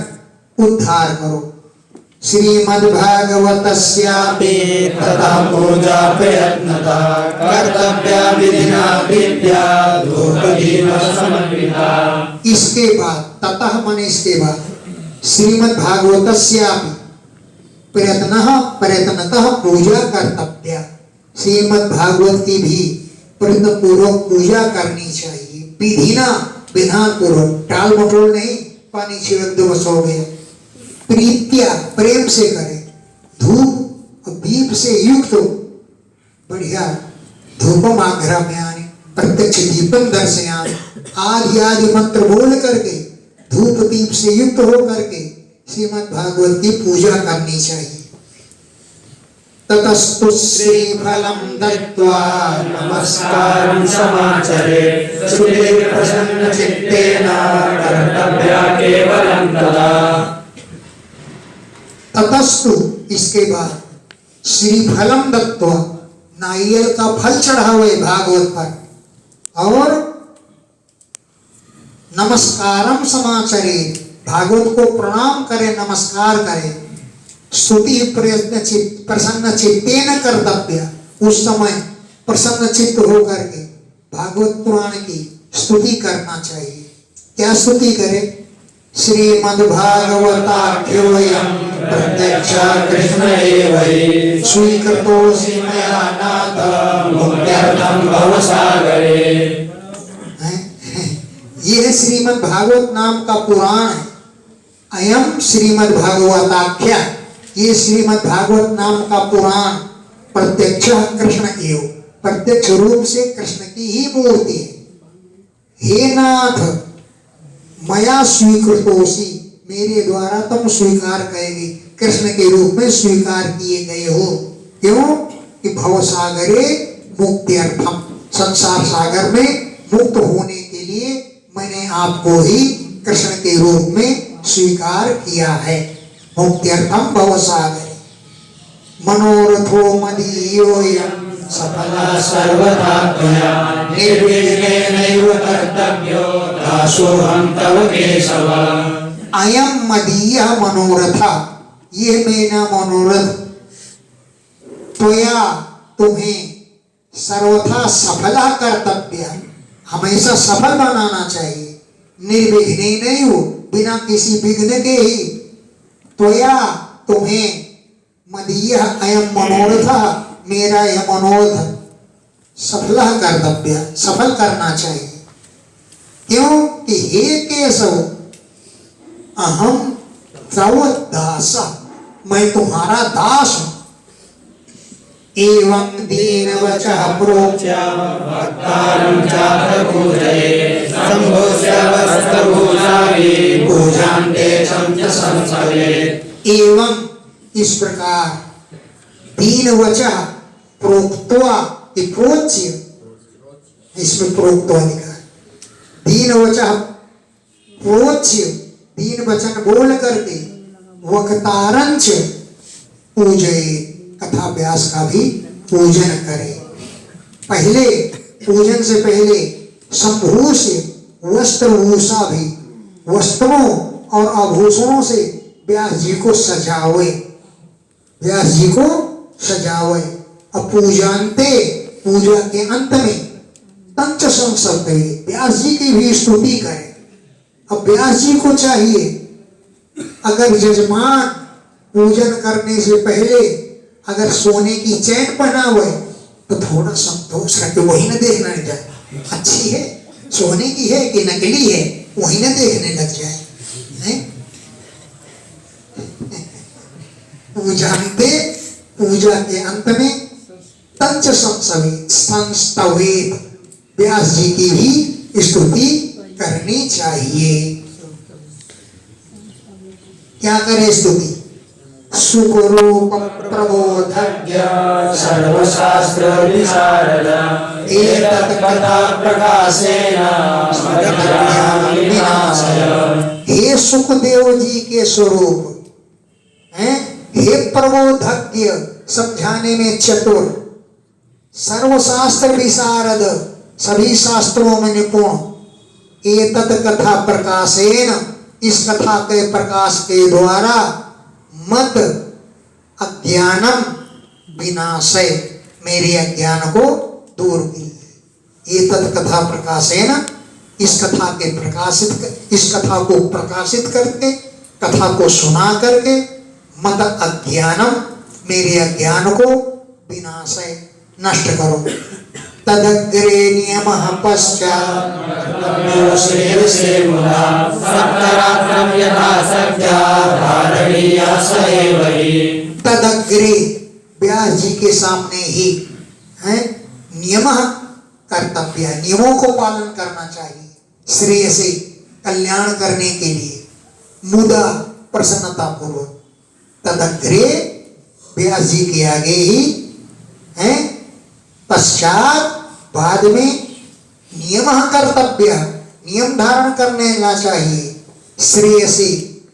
करो। श्रीमद्भागवतस्यापि तथा पूजा प्रयत्नता कर्तव्या विधिना प्रीत्या धूपदीप समन्विता। इसके बाद, ततः मन इसके बाद, श्रीमद्भागवतस्यापि प्रयत्नतः पूजा कर्तव्या, श्रीमद्भागवत की भी प्रयत्न पूर्वक पूजा करनी चाहिए। विधिना, विधान पूर्वक, टाल मटोल नहीं, पानी छिड़क दो बस हो गया। प्रीत्या, प्रेम से करे, धूप और दीप से युक्त हो, बढ़िया धूपम आघ्राम्यानि प्रत्यक्ष दीपम दर्शयामि, आदि आदि मंत्र बोल करके, धूप दीप से युक्त हो करके श्रीमद् भागवत की पूजा करनी चाहिए। ततस्तु श्रीफलं दत्त्वा नमस्कारं समाचरेत्, श्रुते प्रसन्नचित्तेन कर्तव्या केवलं तदा। ततस्तु, इसके बाद, श्रीफलम दत्त्वा, नारियल का फल चढ़ावे भागवत पर, और नमस्कारम समाचरे, भागवत को प्रणाम करे, नमस्कार करे। स्तुति प्रसन्न चित्तेन कर्तव्य, उस समय प्रसन्न चित्त होकर के भागवत पुराण की स्तुति करना चाहिए। क्या स्तुति करे? श्रीमद्भागवताख्योऽयं प्रत्यक्षा कृष्ण एव हि, स्वीकृतोऽसि मया नाथ मुक्त्यर्थं भवसागरे। ये श्रीमद् भागवत नाम का पुराण है। अयम श्रीमद् भागवताख्या, ये श्रीमद् भागवत नाम का पुराण प्रत्यक्ष कृष्ण एव, प्रत्यक्ष रूप से कृष्ण की ही मूर्ति है। हे नाथ मया स्वीकृतोसी, मेरे द्वारा तुम स्वीकार करेंगे, कृष्ण के रूप में स्वीकार किए गए हो। क्यों कि भव सागरे मुक्त्यर्थम, संसार सागर में मुक्त होने के लिए मैंने आपको ही कृष्ण के रूप में स्वीकार किया है। मुक्त्यर्थम भव सागरे मनोरथो मदीयोऽयं सफलः सर्वदा त्वया निर्विघ्नेनैव कर्तव्यो दासोऽहं तव केशव। अयम मदीय मनोरथ, ये मेरा मनोरथ त्वया तुम्हें सर्वथा सफला कर्तव्य, हमेशा सफल बनाना चाहिए। निर्विघ्नेनैव, बिना किसी विघ्न के ही। त्वया तुम्हें मदीय अयम मनोरथ, मेरा यह मनोरथ सफल कर्तव्य, सफल करना चाहिए। क्यों कि हे केशव अहम तव दास, मैं तुम्हारा दास हूं। एवं दीन वचः प्रोच्य भक्तारं चात्र पूजये शम्भोस्य वस्त्रभूषाणि पूजान्ते च संसवे। एवं इस प्रकार दीन वचः प्रोक्त्वा, प्रोच्य, इसमें प्रोक्त्वा लिखा है। दीन वचः प्रोच्य, दीन वचन बोल करके वक्तारंच पूजये, कथा व्यास का भी पूजन करे। पहले पूजन से पहले संभूष्य वस्त्रभूषा भी, वस्त्रों और आभूषणों से व्यास जी को सजावे, व्यास जी को सजावे। अब पूजान्ते, पूजा के अंत में तंच संसर्गे, व्यास जी की भी स्तुति करे। अब व्यास जी को चाहिए अगर यजमान पूजन करने से पहले अगर सोने की चैन पहना हुआ है तो थोड़ा संतोष करके वही न देखना जाए, अच्छी है, सोने की है कि नकली है, वही न देखने लग जाए। नहीं पूजान्ते, पूजा के अंत में तंच संस्तवेत, व्यास जी की भी स्तुति करनी चाहिए। क्या करे स्तुति? सुखरूप प्रबोधज्ञ सर्वशास्त्र विशारद एतत् कथा प्रकाशेन मदज्ञानं विनाशय। हे सुखदेव जी के स्वरूप हैं, हे प्रबोधज्ञ, समझाने में चतुर, सर्वशास्त्र विशारद, सभी शास्त्रों में निपुण, एतत् कथा प्रकाशेन, इस कथा के प्रकाश के द्वारा मत अज्ञानम विनाशय, मेरे अज्ञान को दूर कीजिए। ये तत्कथा प्रकाशेन, इस कथा के प्रकाशित, इस कथा को प्रकाशित करके, कथा को सुना करके, मत अज्ञानम, मेरे अज्ञान को विनाशय, नष्ट करो। तदग्रे नियमः पश्चात् श्रेयसे मुदा सप्तरात्रं यथा सत्या धारणीया स एव हि। तदग्रे, व्यास जी के सामने ही है नियमः कर्तव्य, नियमों को पालन करना चाहिए। श्रेय से, कल्याण करने के लिए, मुदा, प्रसन्नता पूर्वक। तदग्रे, व्यास जी के आगे ही है, पश्चात, बाद में, नियमः कर्तव्य, नियम धारण करना चाहिए, श्रेय से,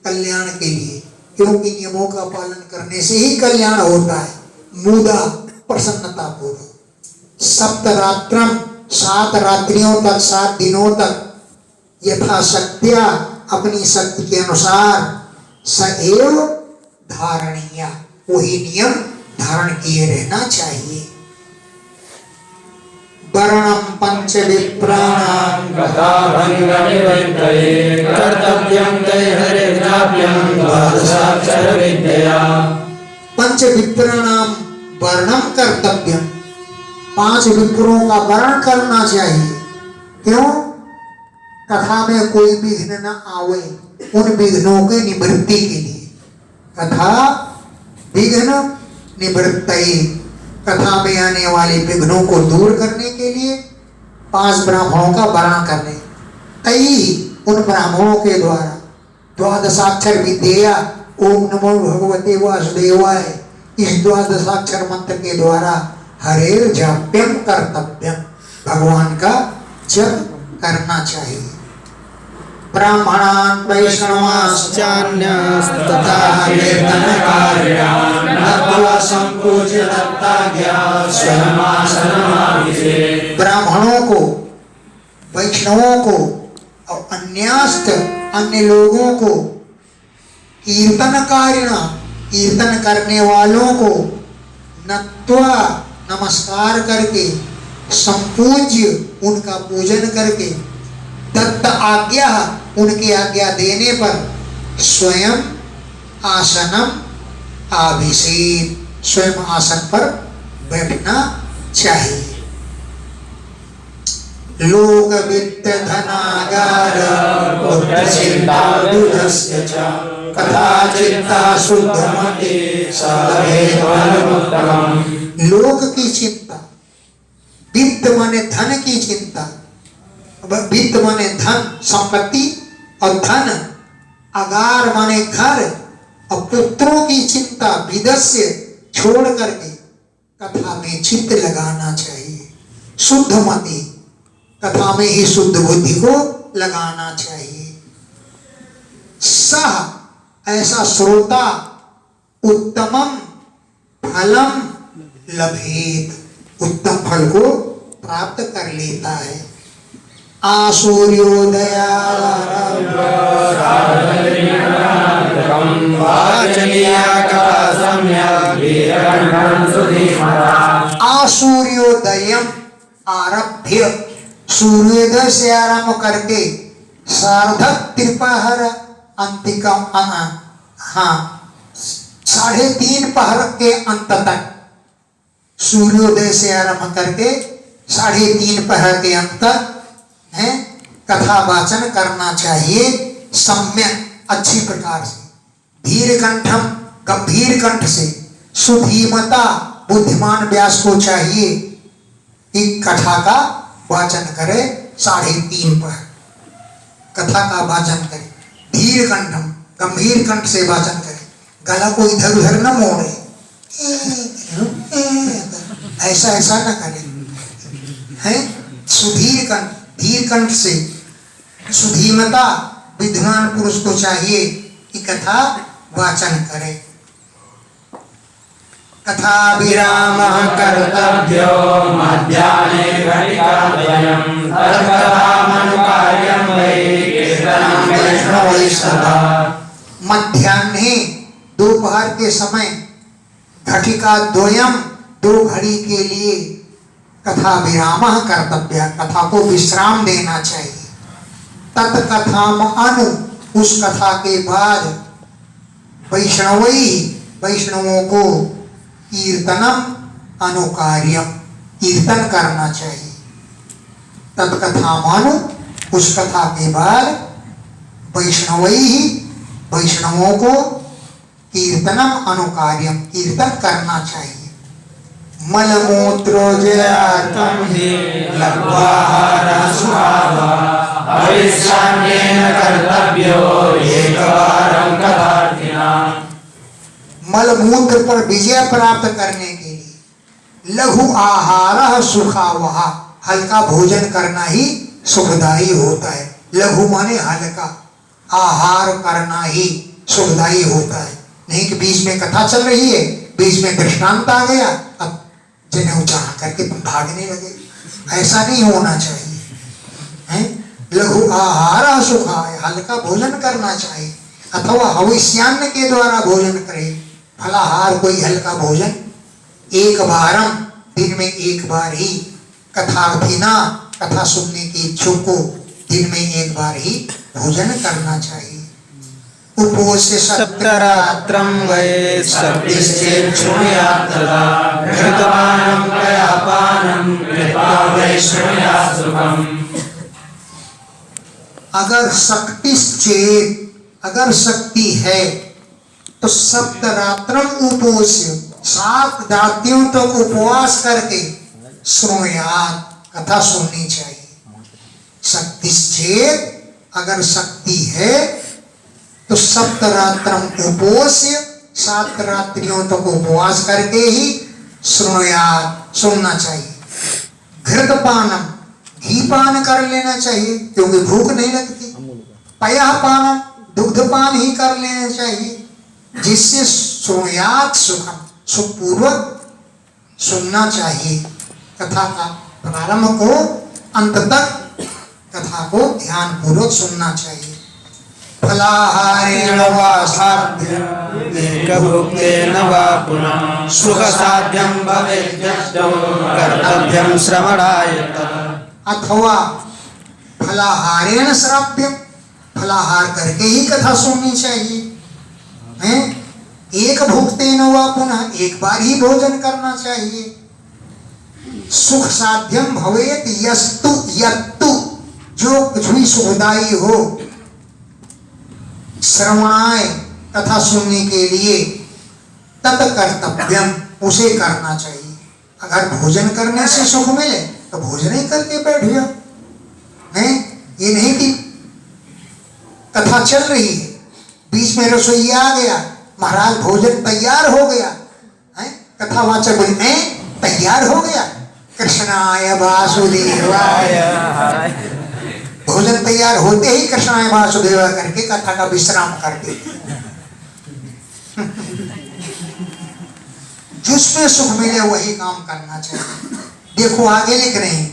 कल्याण के लिए, क्योंकि नियमों का पालन करने से ही कल्याण होता है। मुदा, प्रसन्नता पूर्वक। सप्तरात्रम, 7 रात्रियों तक, 7 दिनों तक, यथाशक्त्या, अपनी शक्ति के अनुसार, सएव धारणीय, वही नियम धारण किए रहना चाहिए। वर्णम पंच विप्राणां कथाभङ्गनिवर्तये कर्तव्यं तैर्हरिर्व्याप्यं द्वादशाक्षर विद्यया। पंच विप्राणां वर्णम कर्तव्यम, 5 विप्रों का वर्ण करना चाहिए। क्यों? कथा में कोई विघ्न न आवे, उन विघ्नों के निवृत्ति के लिए। कथा विघ्न निवृत्तये, कथा में आने वाले विघ्नों को दूर करने के लिए 5 ब्राह्मणों का वरण करने, तई उन ब्राह्मणों के द्वारा द्वादशाक्षर विद्या ओम नमो भगवते वासुदेवाय, इस द्वादशाक्षर मंत्र के द्वारा हरेर जाप्यम कर्तव्यम, भगवान का जप करना चाहिए। ब्राह्मणान् वैष्णवाश्चान्यस्तथा कीर्तनकार्यान् नत्वा सम्पूज्य दत्ताज्ञा स्वयमासनमाविशे। ब्राह्मणों को, वैष्णवों को और अन्य लोगों को, कीर्तनकारिणा, कीर्तन करने वालों को नत्वा, नमस्कार करके, संपूज्य, उनका पूजन करके, दत्त आज्ञा, उनकी आज्ञा देने पर, स्वयं आसनम आभिषेक, स्वयं आसन पर बैठना चाहिए। लोक वित्त धनागार पुत्र चिंता दुधस्य च, कथा चिंता शुद्धमति सदभेदवलमुत्तमम्। लोक की चिंता, वित्त माने धन की चिंता, वित्त माने धन संपत्ति और धन, अगार माने घर और पुत्रों की चिंता, विदस्य छोड़ करके कथा में चित्त लगाना चाहिए। शुद्ध मति, कथा में ही शुद्ध बुद्धि को लगाना चाहिए। सह, ऐसा श्रोता उत्तमम फलम लभेत, उत्तम फल को प्राप्त कर लेता है। आसूर्योदयम आरभ्य, सूर्योदय से आरंभ करके सार्धक त्रिपहर अंतिकम, 3:30 पहर के अंत तक, सूर्योदय से आरंभ करके 3:30 पहर के अंत तक है कथा वाचन करना चाहिए। सम्यक, अच्छी प्रकार से, धीर कंठम, गंभीर कंठ से, सुधीमता, बुद्धिमान व्यास को चाहिए कि कथा का वाचन करे। 3:30 पहर कथा का वाचन करे, धीर कंठम, गंभीर कंठ से वाचन करे, गला को इधर उधर न मोड़े, ऐसा न करे, है सुधीर कंठ, धीर कंठ से, सुधीमता, विद्वान पुरुष को चाहिए कि कथा वाचन करे। कथा विरामः कर्तव्यो मध्याह्ने घटिकाद्वयं तत्कथामनुकार्यं वै कीर्तनं वैष्णवैस्तथा। मध्याह्ने, दोपहर के समय, घटिका द्वयम, 2 घड़ी के लिए कथा विरामः कर्तव्य, कथा को विश्राम देना चाहिए। तत्कथाम अनु, उस कथा के बाद वैष्णवई, वैष्णवों को कीर्तनम अनुकार्यम, कीर्तन करना चाहिए। तत्कथामानु, उस कथा के बाद वैष्णवई, वैष्णवों को कीर्तनम अनुकार्यम, कीर्तन करना चाहिए। मलमूत्रोजयार्थं हि लघ्वाहारः सुखावः अविश्राम्येन कर्तव्यो एकवारं कथार्थिनाम्। मलमूत्र पर विजय प्राप्त करने के लिए लघु आहार सुखावह, हल्का भोजन करना ही सुखदायी होता है। लघु माने हल्का, आहार करना ही सुखदायी होता है। नहीं कि बीच में कथा चल रही है, बीच में दृष्टांत आ गया, अब जनेऊ चढ़ा करके तुम भागने लगे, ऐसा नहीं होना चाहिए। हैं? लघु आहार सुखाय, हल्का भोजन करना चाहिए, अथवा हविष्यान्न के द्वारा भोजन करे। फलाहार कोई हल्का भोजन, एक बारम, दिन में एक बार ही, कथार्थिना, कथा सुनने के इच्छुक को दिन में एक बार ही भोजन करना चाहिए। उपोष्य सप्तरात्रं वै सप्तिश्चेत् शृणुयात् तदा घृतपानं प्रयापानं कृत्वा वै शृणुयात् सुखम्। अगर शक्तिश्चेत्, अगर शक्ति है तो सप्तरात्रम उपोष्य, 7 रात्रियों तक उपवास करके श्रुणुयात् कथा सुननी चाहिए। शक्ति चेत, अगर शक्ति है तो सप्तरात्रम उपोष्य, 7 रात्रियों तक उपवास करके ही श्रुणुयात् सुनना चाहिए। घृतपानम, घी पान कर लेना चाहिए क्योंकि भूख नहीं लगती। पयः पानम, दुग्धपान ही कर लेना चाहिए, जिससे श्रुणुयात् सुखम, सुखपूर्वक सुनना चाहिए। कथा का प्रारंभ को अंत तक कथा को ध्यान पूर्वक सुनना चाहिए। फलाहारेण वा साध्यम् एकभुक्तेन वा पुनः सुखसाध्यं भवेद्यष्टौ कर्तव्यं श्रवणाय। अथवा फलाहारेण श्राव्यम, फलाहार करके ही कथा सुननी चाहिए। हैं? एक भुक्तेन वा पुनः, एक बार ही भोजन करना चाहिए। सुख साध्यम भवेत यस्तु, यत्तु जो कुछ भी सुखदायी हो, श्रवणाय कथा सुनने के लिए, तत् कर्तव्यम उसे करना चाहिए। अगर भोजन करने से सुख मिले तो भोजन ही करके बैठ जाओ। नहीं, ये नहीं कि कथा चल रही है, बीच में रसोईया आ गया, महाराज भोजन तैयार हो गया, है? कथावाचक बोले तैयार हो गया, कृष्णाय वासुदेवाय, भोजन तैयार होते ही कृष्णाय वासुदेवाय करके कथा का विश्राम कर देते। जिसमें सुख मिले वही काम करना चाहिए। देखो आगे लिख रहे हैं,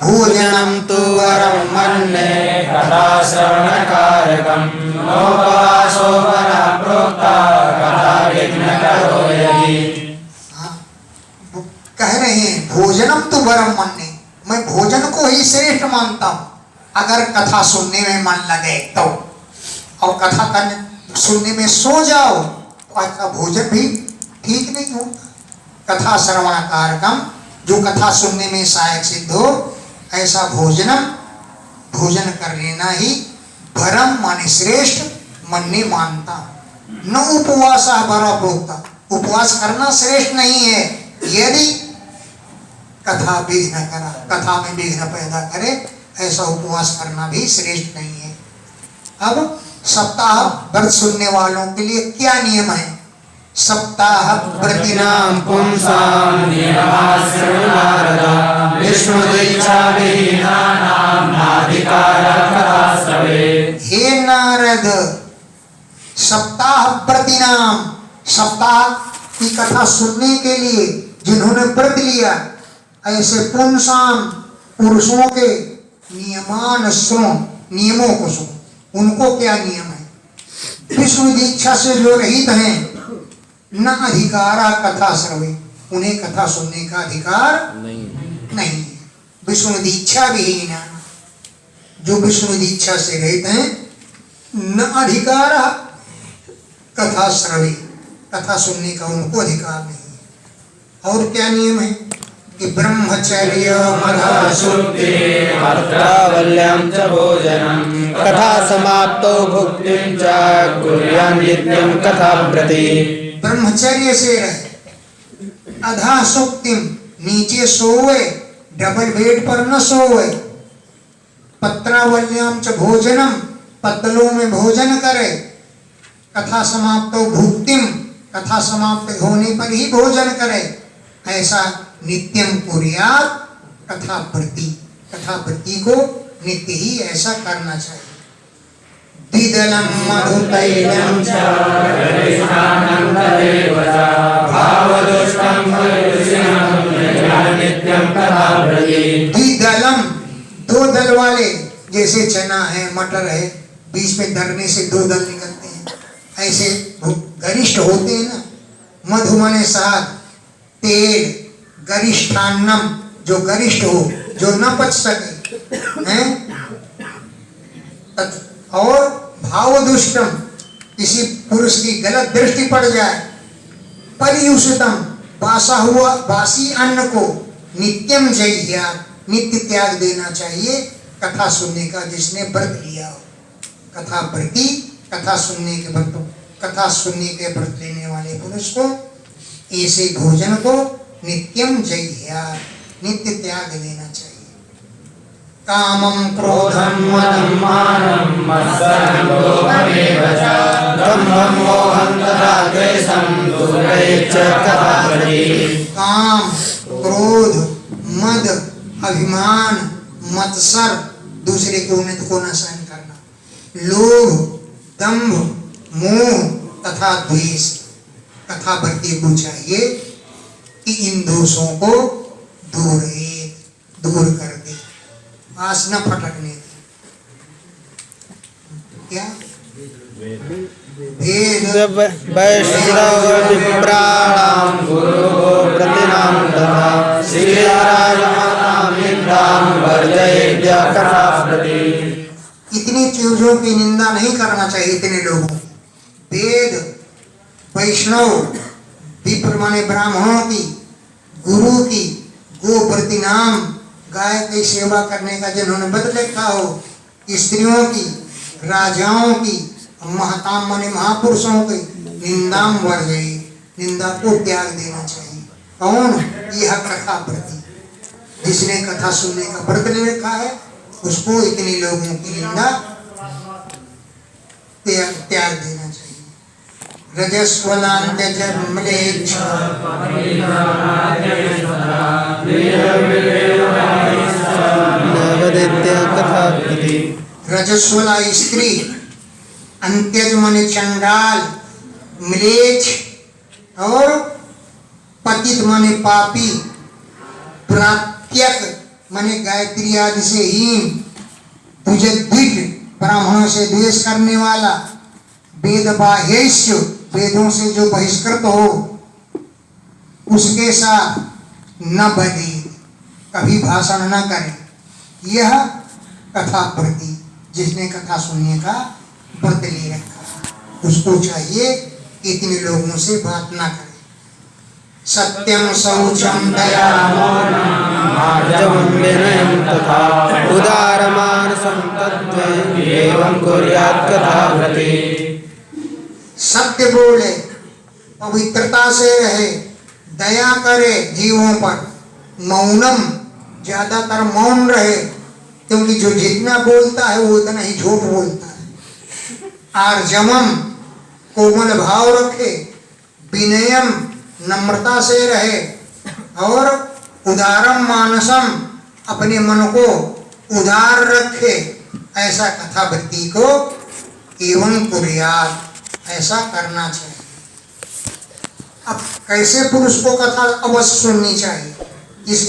भोजनम तु वरं मन्ये कथा श्रवणकारकं नोपवासो वरः प्रोक्ता कथा विघ्नकरो यदि। कह रहे हैं भोजनम तो वरम मन्ये, मैं भोजन को ही श्रेष्ठ मानता हूं अगर कथा सुनने में मन लगे तो। और कथा करने सुनने में सो जाओ तो आपका भोजन भी ठीक नहीं होता। कथा श्रवण कारकम, जो कथा सुनने में सहायक सिद्ध हो, ऐसा भोजन कर लेना ही वरम माने श्रेष्ठ मन्ने मानता। न उपवास बड़ा प्रोक्ता, उपवास करना श्रेष्ठ नहीं है यदि कथा विघ्न करा, कथा में विघ्न पैदा करे, ऐसा उपवास करना भी श्रेष्ठ नहीं है। अब सप्ताह व्रत सुनने वालों के लिए क्या नियम है? सप्ताह व्रतिनाम पुंसां नियमाश्रवणारता विष्णु दीक्षा विहीनानां नाधिकारः कथाश्रवे। हे नारद, सप्ताह व्रतिनाम, सप्ताह की कथा सुनने के लिए जिन्होंने व्रत लिया, ऐसे पुंसाम पुरुषों के नियमान सुनो, नियमों को सुनो। उनको क्या नियम है? विष्णु दीक्षा से जो रहित हैं, न अधिकारा कथा श्रवे, उन्हें कथा सुनने का अधिकार नहीं। विष्णु दीक्षा विहीन, जो विष्णु दीक्षा से रहित हैं, न अधिकारा कथा श्रवे, कथा सुनने का उनको अधिकार नहीं। और क्या नियम है कि ब्रह्मचर्य मधुशुद्धि अत्रावल्यं च भोजनं कथा समाप्तो भुक्तिं च कुर्यान् नित्यं कथाव्रते। ब्रह्मचर्य से रहे, अधा सुक्तिम, नीचे सोए, डबल बेड पर न सोए, पत्रावल्याम च भोजनम, पत्तलों में भोजन करे, कथा समाप्त भुक्तिम, कथा समाप्त होने पर ही भोजन करे, ऐसा नित्यम कुर्यात् कथाव्रति, कथाव्रति को नित्य ही ऐसा करना चाहिए। द्विदलं मधुतैलं च गरिष्ठानं तदेव च भावदुष्टं परिदुषिणं नित्यं कथाव्रते। द्विदलम, 2 दल वाले, जैसे चना है, मटर है, बीच में दरने से 2 दल निकलते हैं, ऐसे गरिष्ठ होते हैं ना। मधु माने साथ, तेल, गरिष्ठान्नम जो गरिष्ठ हो, जो न पच सके, हैं? और भाव दुष्टम, किसी पुरुष की गलत दृष्टि पड़ जाए, परियुषितम, बासा हुआ बासी अन्न को नित्यम जय्या, नित्य त्याग देना चाहिए कथा सुनने का, जिसने व्रत लिया हो। कथा व्रती, कथा सुनने के व्रत, कथा सुनने के व्रत लेने वाले पुरुष को ऐसे भोजन को नित्यम जय्या, नित्य त्याग देना चाहिए। कामं क्रोधं मदं मानं मत्सरं लोभमेव च दम्भं मोहं तथा द्वेषं दूरयेच्च कथाप्रति। काम, क्रोध, मद, अभिमान, मत्सर, दूसरे के उन्नति को न सहन करना, लोभ, दंभ, मोह तथा द्वेष, तथा व्यक्ति को चाहिए कि इन दोषों को दूर कर दे, पास न फटकने दे। क्या वेद वैष्णव विप्राणां गुरुः प्रतिनां तथा श्रीराजमातां निन्दां वर्जयेद्य कथाप्रति। इतनी चीजों की निंदा नहीं करना चाहिए इतने लोगों की। वेद, वैष्णव, विप्र माने ब्राह्मणों की, गुरु की, गो प्रति नाम, गाय की सेवा करने का जिन्होंने व्रत लिखा हो, स्त्रियों की, राजाओं की, महताम माने महापुरुषों की, निंदाम वर्जय, निंदा को त्याग देना चाहिए। कौन? यह कथा प्रति, जिसने कथा सुनने का व्रत ले रखा है उसको इतने लोगों की निंदा त्याग देना चाहिए। रजस्वलांत म्लेच्छ रजस्वला स्त्री, अंत्यज माने चंडाल, म्लेच्छ और पतित माने पापी, प्रात्यक माने गायत्री आदि से हीन, द्विज ब्राह्मणों से द्वेष करने वाला, वेद बाह्यस्य वेदों से जो बहिष्कृत हो उसके साथ न बदे, कभी भाषण न करे। यह कथा प्रति, जिसने कथा सुनने का व्रत ले रखा उसको चाहिए इतने लोगों से बात ना करे। सत्यम शौचम दया मार्जवं विनयं तथा उदारमानसं तद्वै एवं कुर्यात् कथाव्रते। सत्य बोले, पवित्रता से रहे, दया करे जीवों पर, मौनम, ज्यादातर मौन रहे, क्योंकि जो जितना बोलता है वो उतना ही झूठ बोलता है। आर्जवम, कोमल भाव रखे, विनयम, नम्रता से रहे, और उदारम मानसम, अपने मन को उदार रखे, ऐसा कथावृत्ति को एवं कुर्यात्, ऐसा करना चाहिए। अब कैसे पुरुष को कथा अवश्य सुननी चाहिए? इस